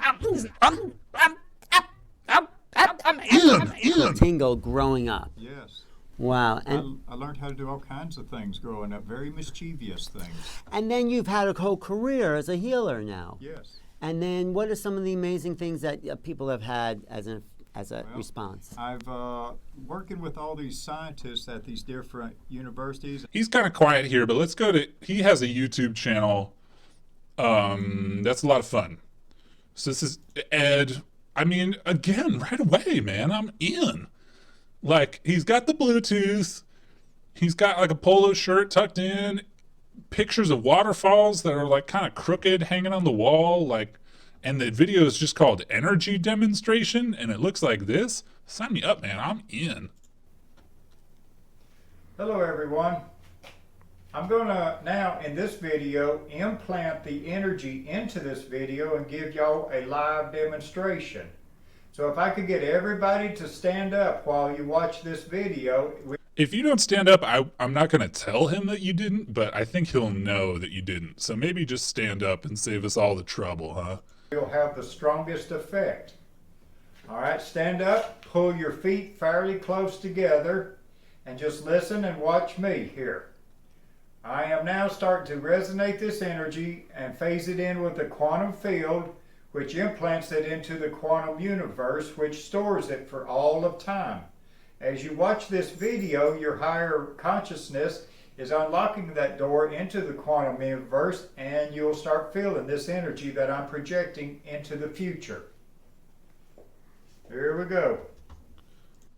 Tingle growing up. Yes. Wow. And I learned how to do all kinds of things growing up, very mischievous things. And then you've had a whole career as a healer now. Yes. And then what are some of the amazing things that people have had as a response? I've working with all these scientists at these different universities. He's kind of quiet here, but let's go to, he has a YouTube channel. That's a lot of fun. So this is Ed. I mean, again, right away, man, I'm in. Like, he's got the Bluetooth. He's got like a polo shirt tucked in. Pictures of waterfalls that are like kind of crooked hanging on the wall. Like, and the video is just called Energy Demonstration. And it looks like this. Sign me up, man. I'm in. Hello, everyone. I'm going to now, in this video, implant the energy into this video and give y'all a live demonstration. So if I could get everybody to stand up while you watch this video. If you don't stand up, I'm not going to tell him that you didn't, but I think he'll know that you didn't. So maybe just stand up and save us all the trouble, huh? You'll have the strongest effect. All right, stand up, pull your feet fairly close together, and just listen and watch me here. I am now starting to resonate this energy and phase it in with the quantum field, which implants it into the quantum universe, which stores it for all of time. As you watch this video, your higher consciousness is unlocking that door into the quantum universe, and you'll start feeling this energy that I'm projecting into the future. Here we go.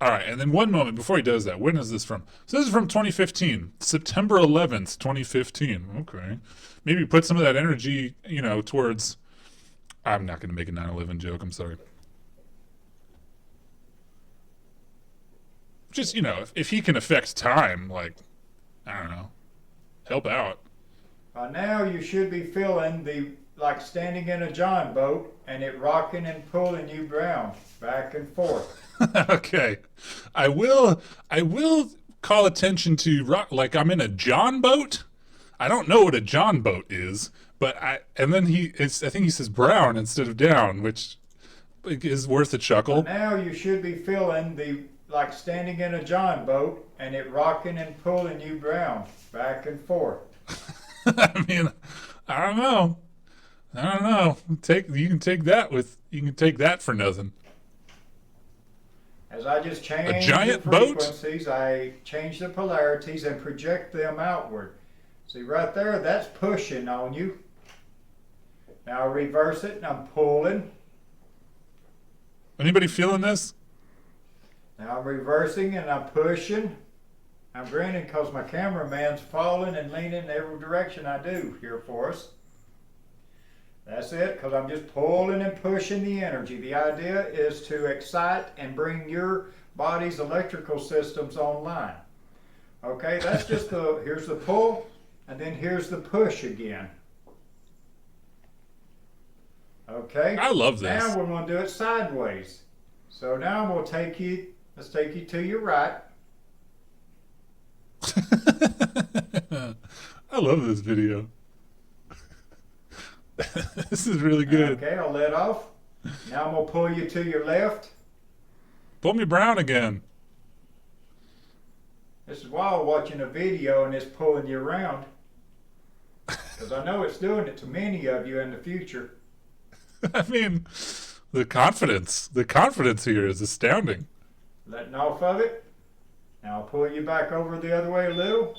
All right, and then one moment before he does that, when is this from? So this is from 2015, September 11th, 2015. Okay. Maybe put some of that energy, you know, towards... I'm not going to make a 9/11 joke, I'm sorry. Just, you know, if he can affect time, like, I don't know, help out. Now you should be feeling like standing in a John boat and it rocking and pulling you around back and forth. Okay. I will call attention to, like, I'm in a John boat. I don't know what a John boat is, but and then I think he says brown instead of down, which is worth a chuckle. Now you should be feeling like standing in a John boat and it rocking and pulling you around back and forth. I mean, I don't know. You can take that for nothing. As I just change giant the boat? frequencies, I change the polarities and project them outward. See right there, that's pushing on you. Now I reverse it and I'm pulling. Anybody feeling this? Now I'm reversing and I'm pushing. I'm grinning because my cameraman's falling and leaning in every direction I do here for us. That's it, because I'm just pulling and pushing the energy. The idea is to excite and bring your body's electrical systems online. Okay, that's just here's the pull, and then here's the push again. Okay? I love this. Now we're going to do it sideways. So now let's take you to your right. I love this video. This is really good. Okay, I'll let off. Now I'm going to pull you to your left. Pull me brown again. This is wild watching a video and it's pulling you around. Because I know it's doing it to many of you in the future. I mean, the confidence here is astounding. Letting off of it. Now I'll pull you back over the other way a little.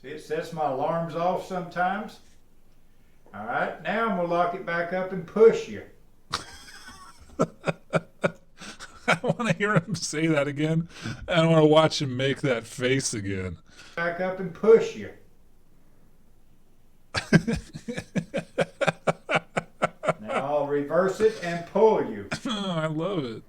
See, it sets my alarms off sometimes. All right, now I'm going to lock it back up and push you. I want to hear him say that again. I want to watch him make that face again. Back up and push you. Now I'll reverse it and pull you. Oh, I love it.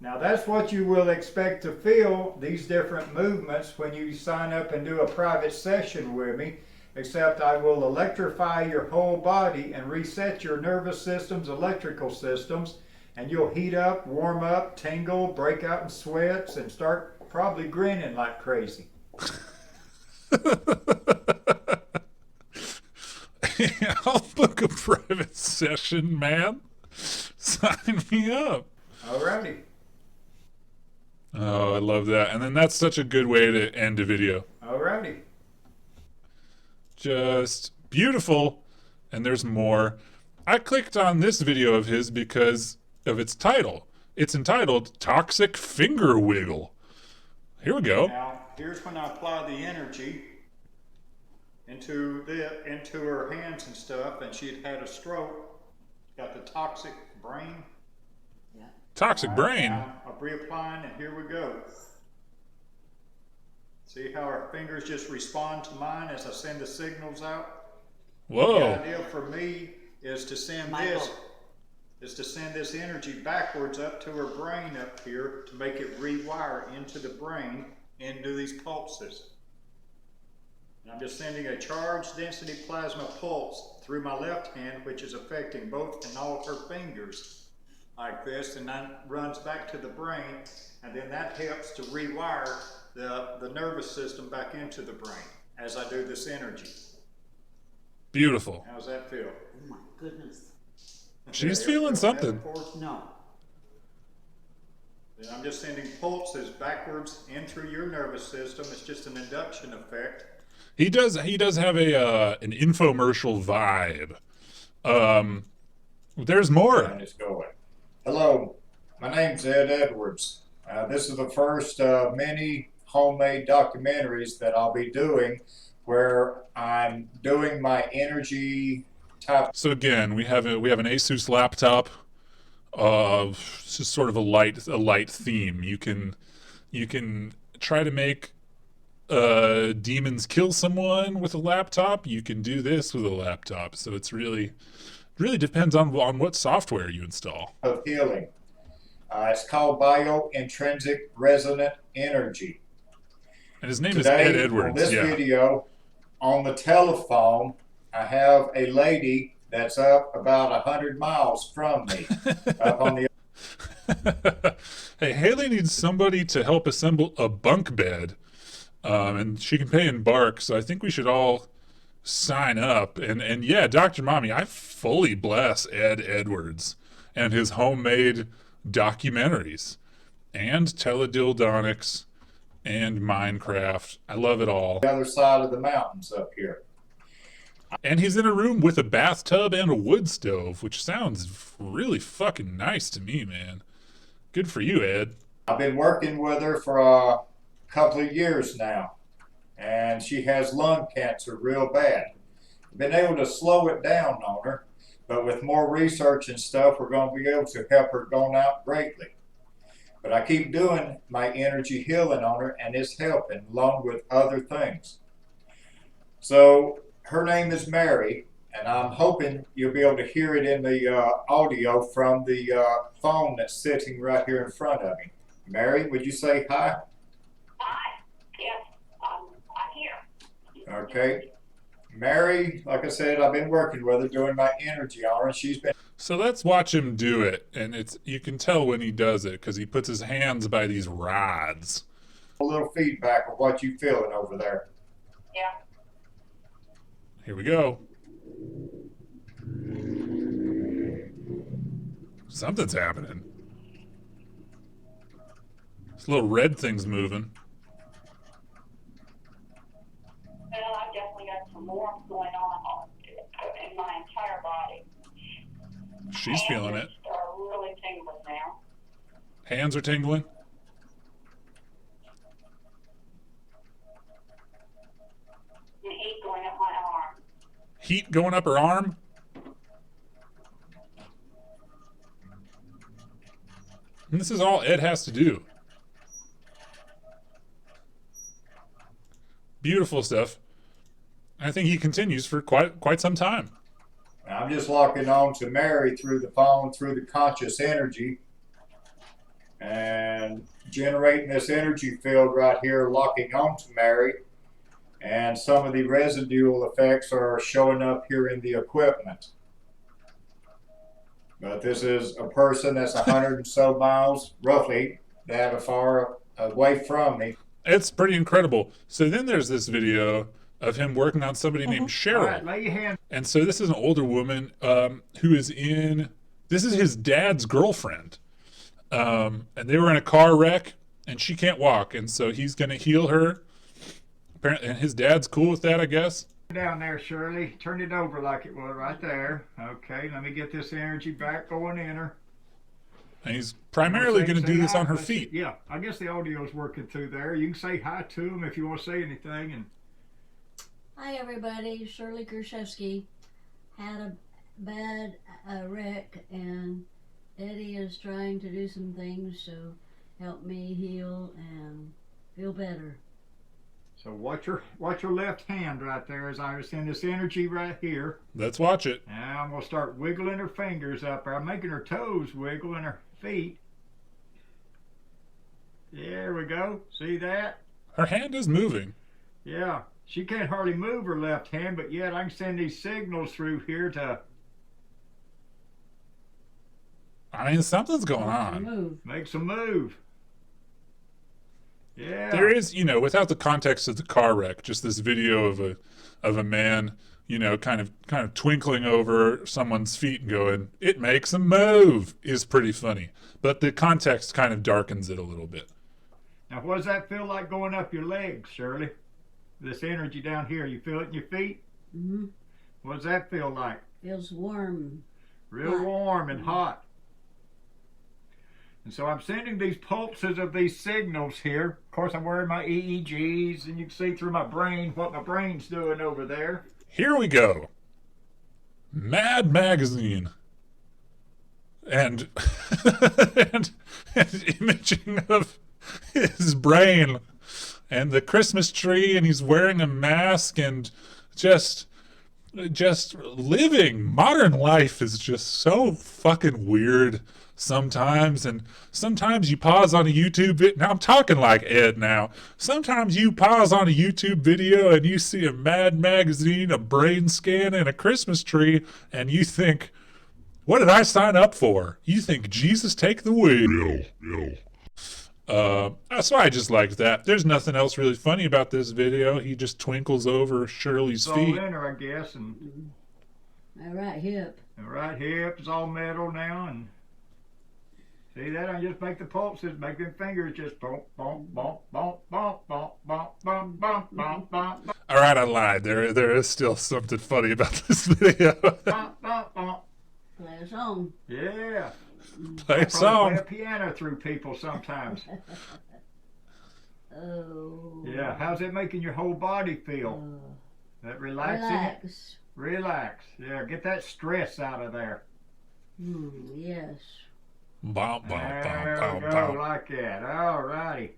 Now that's what you will expect to feel, these different movements, when you sign up and do a private session with me, except I will electrify your whole body and reset your nervous systems, electrical systems, and you'll heat up, warm up, tingle, break out in sweats, and start probably grinning like crazy. Yeah, I'll book a private session, man. Sign me up. Alrighty. Oh, I love that. And then that's such a good way to end a video. Alrighty. Just beautiful. And there's more. I clicked on this video of his because of its title. It's entitled Toxic Finger Wiggle. Here we go. Now, here's when I apply the energy into her hands and stuff, and she had a stroke. Got the toxic brain. Toxic brain. Now I'm reapplying, and here we go. See how her fingers just respond to mine as I send the signals out? Whoa. The idea for me is to send this energy backwards up to her brain up here to make it rewire into the brain into these pulses. And I'm just sending a charged density plasma pulse through my left hand, which is affecting both and all of her fingers like this, and that runs back to the brain, and then that helps to rewire the nervous system back into the brain as I do this energy. Beautiful. How's that feel? Oh my goodness. She's feeling something. No. Then I'm just sending pulses backwards in through your nervous system. It's just an induction effect. He does have an infomercial vibe. There's more. I'm just going. Hello, my name's Ed Edwards. This is the first of many homemade documentaries that I'll be doing where I'm doing my energy type. So again, we have an Asus laptop. It's just sort of a light theme. You can try to make demons kill someone with a laptop. You can do this with a laptop. So it's really depends on what software you install. Of healing. It's called Biointrinsic Resonant Energy. And his name is Ed Edwards. On this video, on the telephone, I have a lady that's up about 100 miles from me. Up on the Hey, Haley needs somebody to help assemble a bunk bed. And she can pay in bark, so I think we should all sign up. And yeah, Dr. Mommy, I fully bless Ed Edwards and his homemade documentaries and teledildonics and Minecraft. I love it all. The other side of the mountains up here. And he's in a room with a bathtub and a wood stove, which sounds really fucking nice to me, man. Good for you, Ed. I've been working with her for a couple of years now, and she has lung cancer real bad. Been able to slow it down on her, but with more research and stuff, we're going to be able to help her go out greatly. But I keep doing my energy healing on her, and it's helping, along with other things. So her name is Mary, and I'm hoping you'll be able to hear it in the audio from the phone that's sitting right here in front of me. Mary, would you say hi? Hi. Yes, I'm here. Okay. Mary, like I said, I've been working with her, doing my energy on her, and she's been... So let's watch him do it, and you can tell when he does it because he puts his hands by these rods. A little feedback of what you feeling over there. Yeah. Here we go. Something's happening. This little red thing's moving. Well, I've definitely got some warmth going on in my entire body. She's feeling it. Are really tingling now. Hands are tingling. The heat going up my arm. Heat going up her arm. And this is all Ed has to do. Beautiful stuff. I think he continues for quite some time. I'm just locking on to Mary through the phone, through the conscious energy, and generating this energy field right here, locking on to Mary. And some of the residual effects are showing up here in the equipment. But this is a person that's 100 and so miles, roughly, that far away from me. It's pretty incredible. So then there's this video of him working on somebody named Cheryl. All right, lay your hand. And so this is an older woman who is this is his dad's girlfriend. And they were in a car wreck, and she can't walk. And so he's going to heal her. Apparently, and his dad's cool with that, I guess. Down there, Shirley. Turn it over like it was right there. Okay, let me get this energy back going in her. And he's primarily going to do this on her feet. Yeah, I guess the audio's working through there. You can say hi to him if you want to say anything. And hi, everybody. Shirley Kershevsky had a bad wreck, and Eddie is trying to do some things to help me heal and feel better. So watch your left hand right there as I send this energy right here. Let's watch it. Now I'm going to start wiggling her fingers up there. I'm making her toes wiggle and her feet. There we go. See that? Her hand is moving. Yeah. She can't hardly move her left hand, but yet I can send these signals through here to... I mean, something's going on. Make some move. Yeah. There is, without the context of the car wreck, just this video of a man, kind of twinkling over someone's feet and going, "It makes them move," is pretty funny. But the context kind of darkens it a little bit. Now, what does that feel like going up your legs, Shirley? This energy down here, you feel it in your feet? Mm-hmm. What does that feel like? Feels warm. Real warm and hot. And so I'm sending these pulses of these signals here. Of course, I'm wearing my EEGs, and you can see through my brain what my brain's doing over there. Here we go. Mad Magazine. And, and imaging of his brain and the Christmas tree, and he's wearing a mask, and just living. Modern life is just so fucking weird sometimes, and sometimes you pause on a YouTube video. Now I'm talking like Ed now. Sometimes you pause on a YouTube video and you see a Mad Magazine, a brain scan, and a Christmas tree, and you think, what did I sign up for? You think, Jesus, take the wheel. So I just liked that. There's nothing else really funny about this video. He just twinkles over Shirley's It's all feet. in her, I guess, and My right hip. the right hip is all metal now, and see that? I just make the pulses, make them fingers just bump, bump, bump, bump, bump, bump, bump, bump, bump, bump, bump. All right, I lied. There is still something funny about this video. Bump, bump, bump. Play a song. Yeah. Play I a song. play a piano through people sometimes. Oh. Yeah, how's it making your whole body feel? That relaxing? Relax. Relax. Yeah, get that stress out of there. Yes. Bump, bump, There bump, we bump, go, bump. like that. All righty.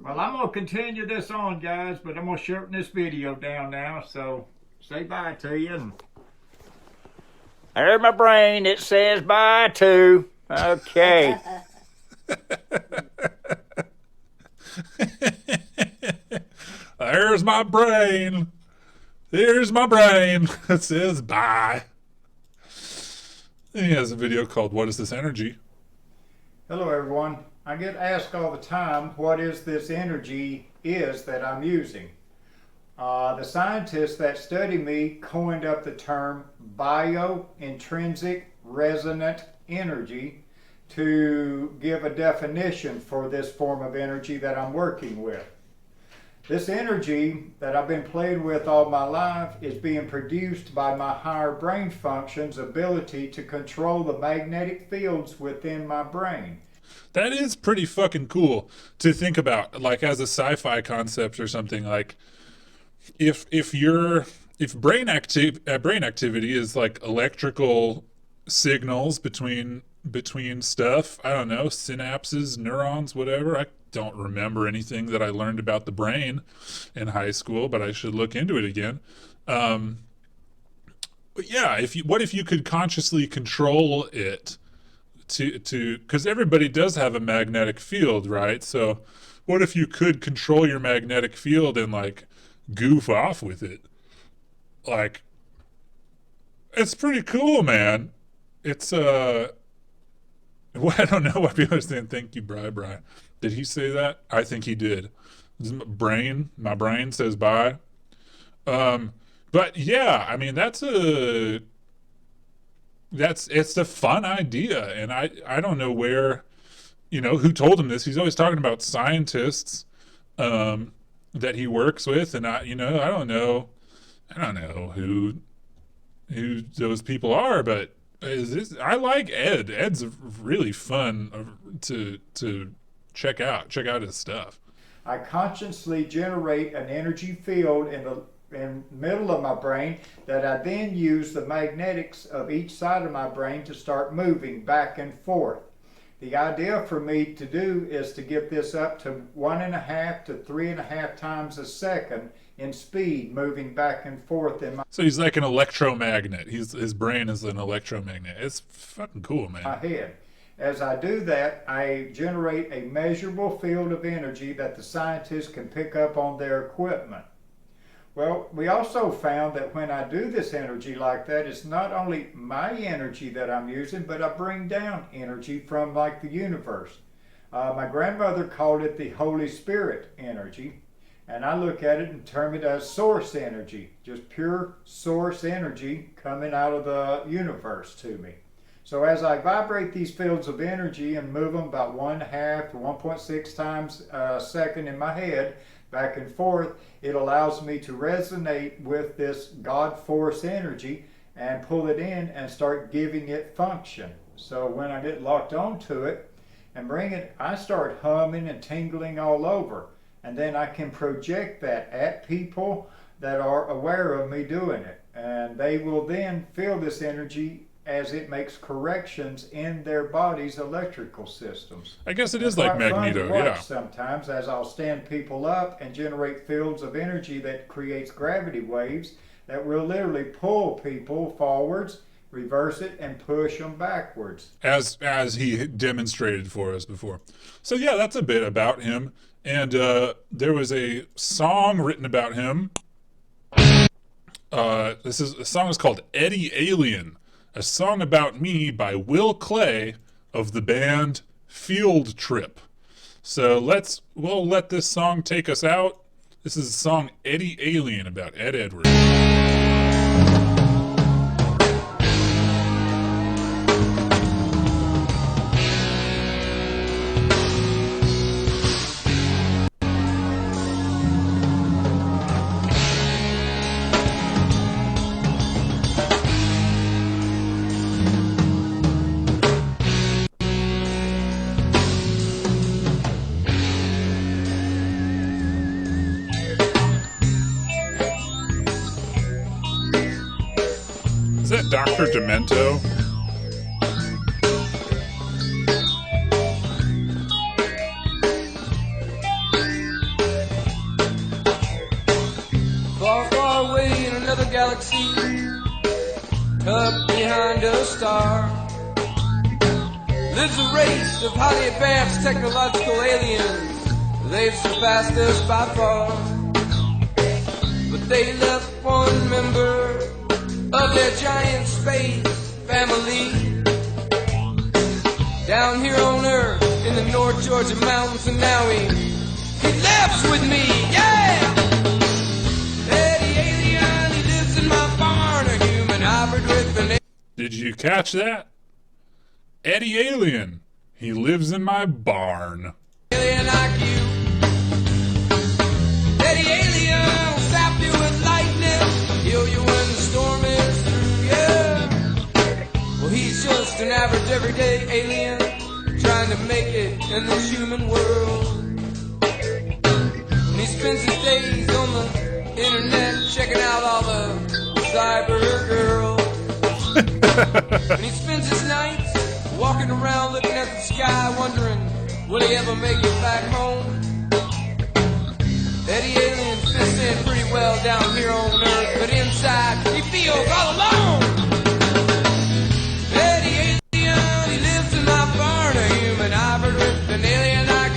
Well, I'm going to continue this on, guys, but I'm going to shorten this video down now, so say bye to you. And there's my brain. It says bye to. Okay. There's my brain. Here's my brain. It says bye. And he has a video called What is This Energy? Hello, everyone. I get asked all the time, what is this energy is that I'm using? The scientists that study me coined up the term biointrinsic resonant energy to give a definition for this form of energy that I'm working with. This energy that I've been playing with all my life is being produced by my higher brain function's ability to control the magnetic fields within my brain. That is pretty fucking cool to think about, like as a sci-fi concept or something. Like if brain activity is like electrical signals between stuff, I don't know, synapses, neurons, whatever. I don't remember anything that I learned about the brain in high school, but I should look into it again. But yeah, what if you could consciously control it to because everybody does have a magnetic field, right? So what if you could control your magnetic field and like goof off with it? Like, it's pretty cool, man. It's well, I don't know what people are saying. Thank you, Bri. Did he say that? I think he did. My brain says bye. But yeah, I mean it's a fun idea, and I don't know where, who told him this. He's always talking about scientists that he works with, and I don't know who those people are, but I like Ed. Ed's really fun to check out his stuff. I consciously generate an energy field in the middle of my brain that I then use the magnetics of each side of my brain to start moving back and forth. The idea for me to do is to get this up to 1.5 to 3.5 times a second in speed, moving back and forth in my So he's like an electromagnet. His brain is an electromagnet. It's fucking cool, man. my head. As I do that, I generate a measurable field of energy that the scientists can pick up on their equipment. Well, we also found that when I do this energy like that, it's not only my energy that I'm using, but I bring down energy from like the universe. My grandmother called it the Holy Spirit energy, and I look at it and term it as source energy, just pure source energy coming out of the universe to me. So as I vibrate these fields of energy and move them about 1.5 to 1.6 times a second in my head, back and forth, it allows me to resonate with this God force energy and pull it in and start giving it function. So when I get locked onto it and bring it, I start humming and tingling all over. And then I can project that at people that are aware of me doing it. And they will then feel this energy as it makes corrections in their body's electrical systems. I guess it is like Magneto, yeah. Sometimes as I'll stand people up and generate fields of energy that creates gravity waves that will literally pull people forwards, reverse it, and push them backwards. As he demonstrated for us before. So yeah, that's a bit about him. And there was a song written about him. The song is called Eddie Alien. A Song About Me by Will Clay of the band Field Trip. So we'll let this song take us out. This is the song Eddie Alien about Ed Edwards. Is that Dr. Demento? Far, far away in another galaxy, tucked behind a star, lives a race of highly advanced technological aliens. They've surpassed us by far, but they left one member of their giant space family down here on Earth in the North Georgia mountains, and now he lives with me, yeah! Eddie Alien, he lives in my barn, a human hybrid with an... Did you catch that? Eddie Alien, he lives in my barn. Alien like you. Eddie Alien will zap you with lightning, heal you when the storm is through, yeah. Well, he's just an average everyday alien trying to make it in this human world. And he spends his days on the internet checking out all the cyber girls. And he spends his nights walking around looking at the sky wondering, will he ever make it back home? Eddie Alien fits in pretty well down here on Earth, but inside he feels all alone. Eddie Alien, he lives in my barn, a human hybrid with an alien IQ.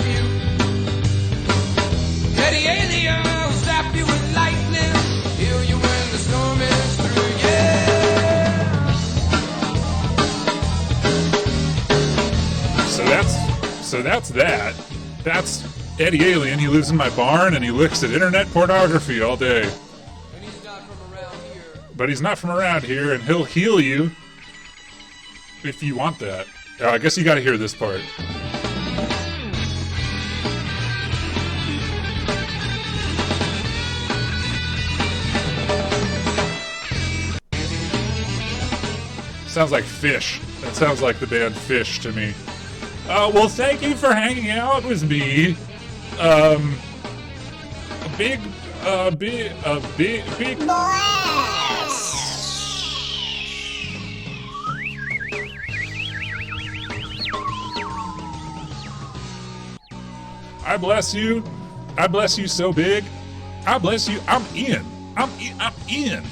Eddie Alien will zap you with lightning, heal you when the storm is through, yeah. So that's that. That's Eddie Alien. He lives in my barn and he looks at internet pornography all day. But he's not from around here, and he'll heal you if you want that. I guess you gotta hear this part. Sounds like Fish. That sounds like the band Fish to me. Well, thank you for hanging out with me. A big I bless you. I bless you so big. I bless you. I'm in. I'm in.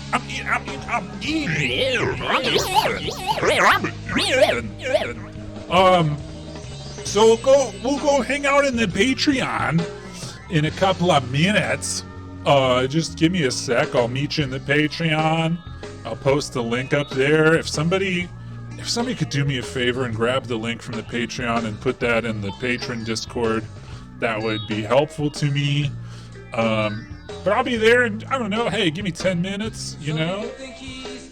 So we'll go hang out in the Patreon in a couple of minutes. Just give me a sec. I'll meet you in the Patreon. I'll post the link up there. If somebody could do me a favor and grab the link from the Patreon and put that in the patron Discord, that would be helpful to me. But I'll be there, and I don't know. Hey, give me 10 minutes, you know.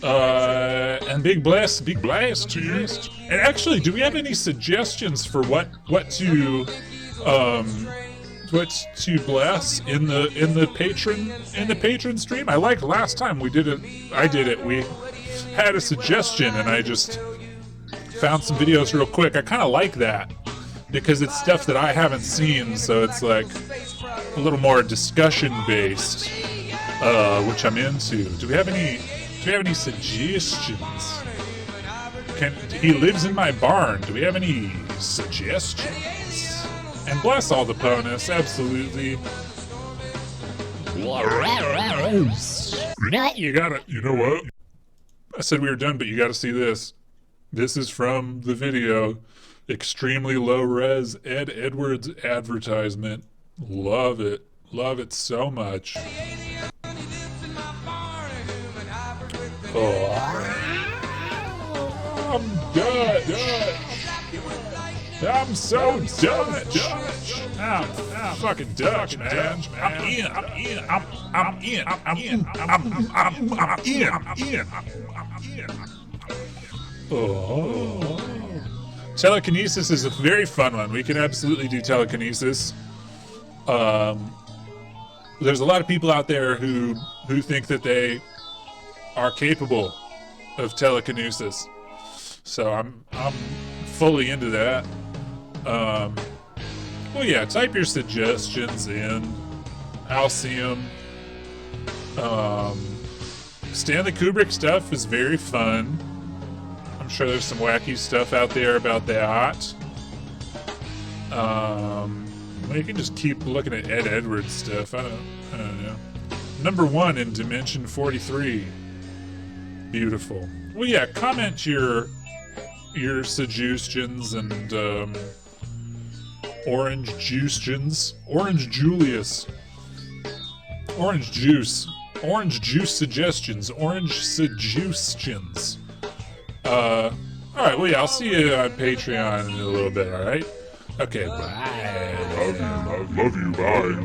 And big blast to you. And actually, do we have any suggestions for what to bless in the patron stream? I liked last time we did it. I did it. We had a suggestion, and I just found some videos real quick. I kind of like that because it's stuff that I haven't seen, so it's like a little more discussion based, which I'm into. Do we have any suggestions? He lives in my barn. Do we have any suggestions? And bless all the bonus, absolutely. You know what? I said we were done, but you gotta see this. This is from the video. Extremely low res Ed Edwards advertisement. Love it. Love it so much. Oh, I'm done. I'm so Dutch. I'm fucking Dutch, man. I'm in. Oh. Telekinesis is a very fun one. We can absolutely do telekinesis. There's a lot of people out there who think that they are capable of telekinesis. So I'm fully into that. Well, yeah, type your suggestions in. I'll see them. Stanley Kubrick stuff is very fun. I'm sure there's some wacky stuff out there about that. Well, you can just keep looking at Ed Edwards stuff. I don't know. #1 in Dimension 43. Beautiful. Well, yeah, comment your suggestions and orange juice-gens. Orange Julius. Orange juice. Orange juice suggestions. Orange suggestions. Alright, well, yeah, I'll see you on Patreon in a little bit, alright? Okay, bye. Love you, bye.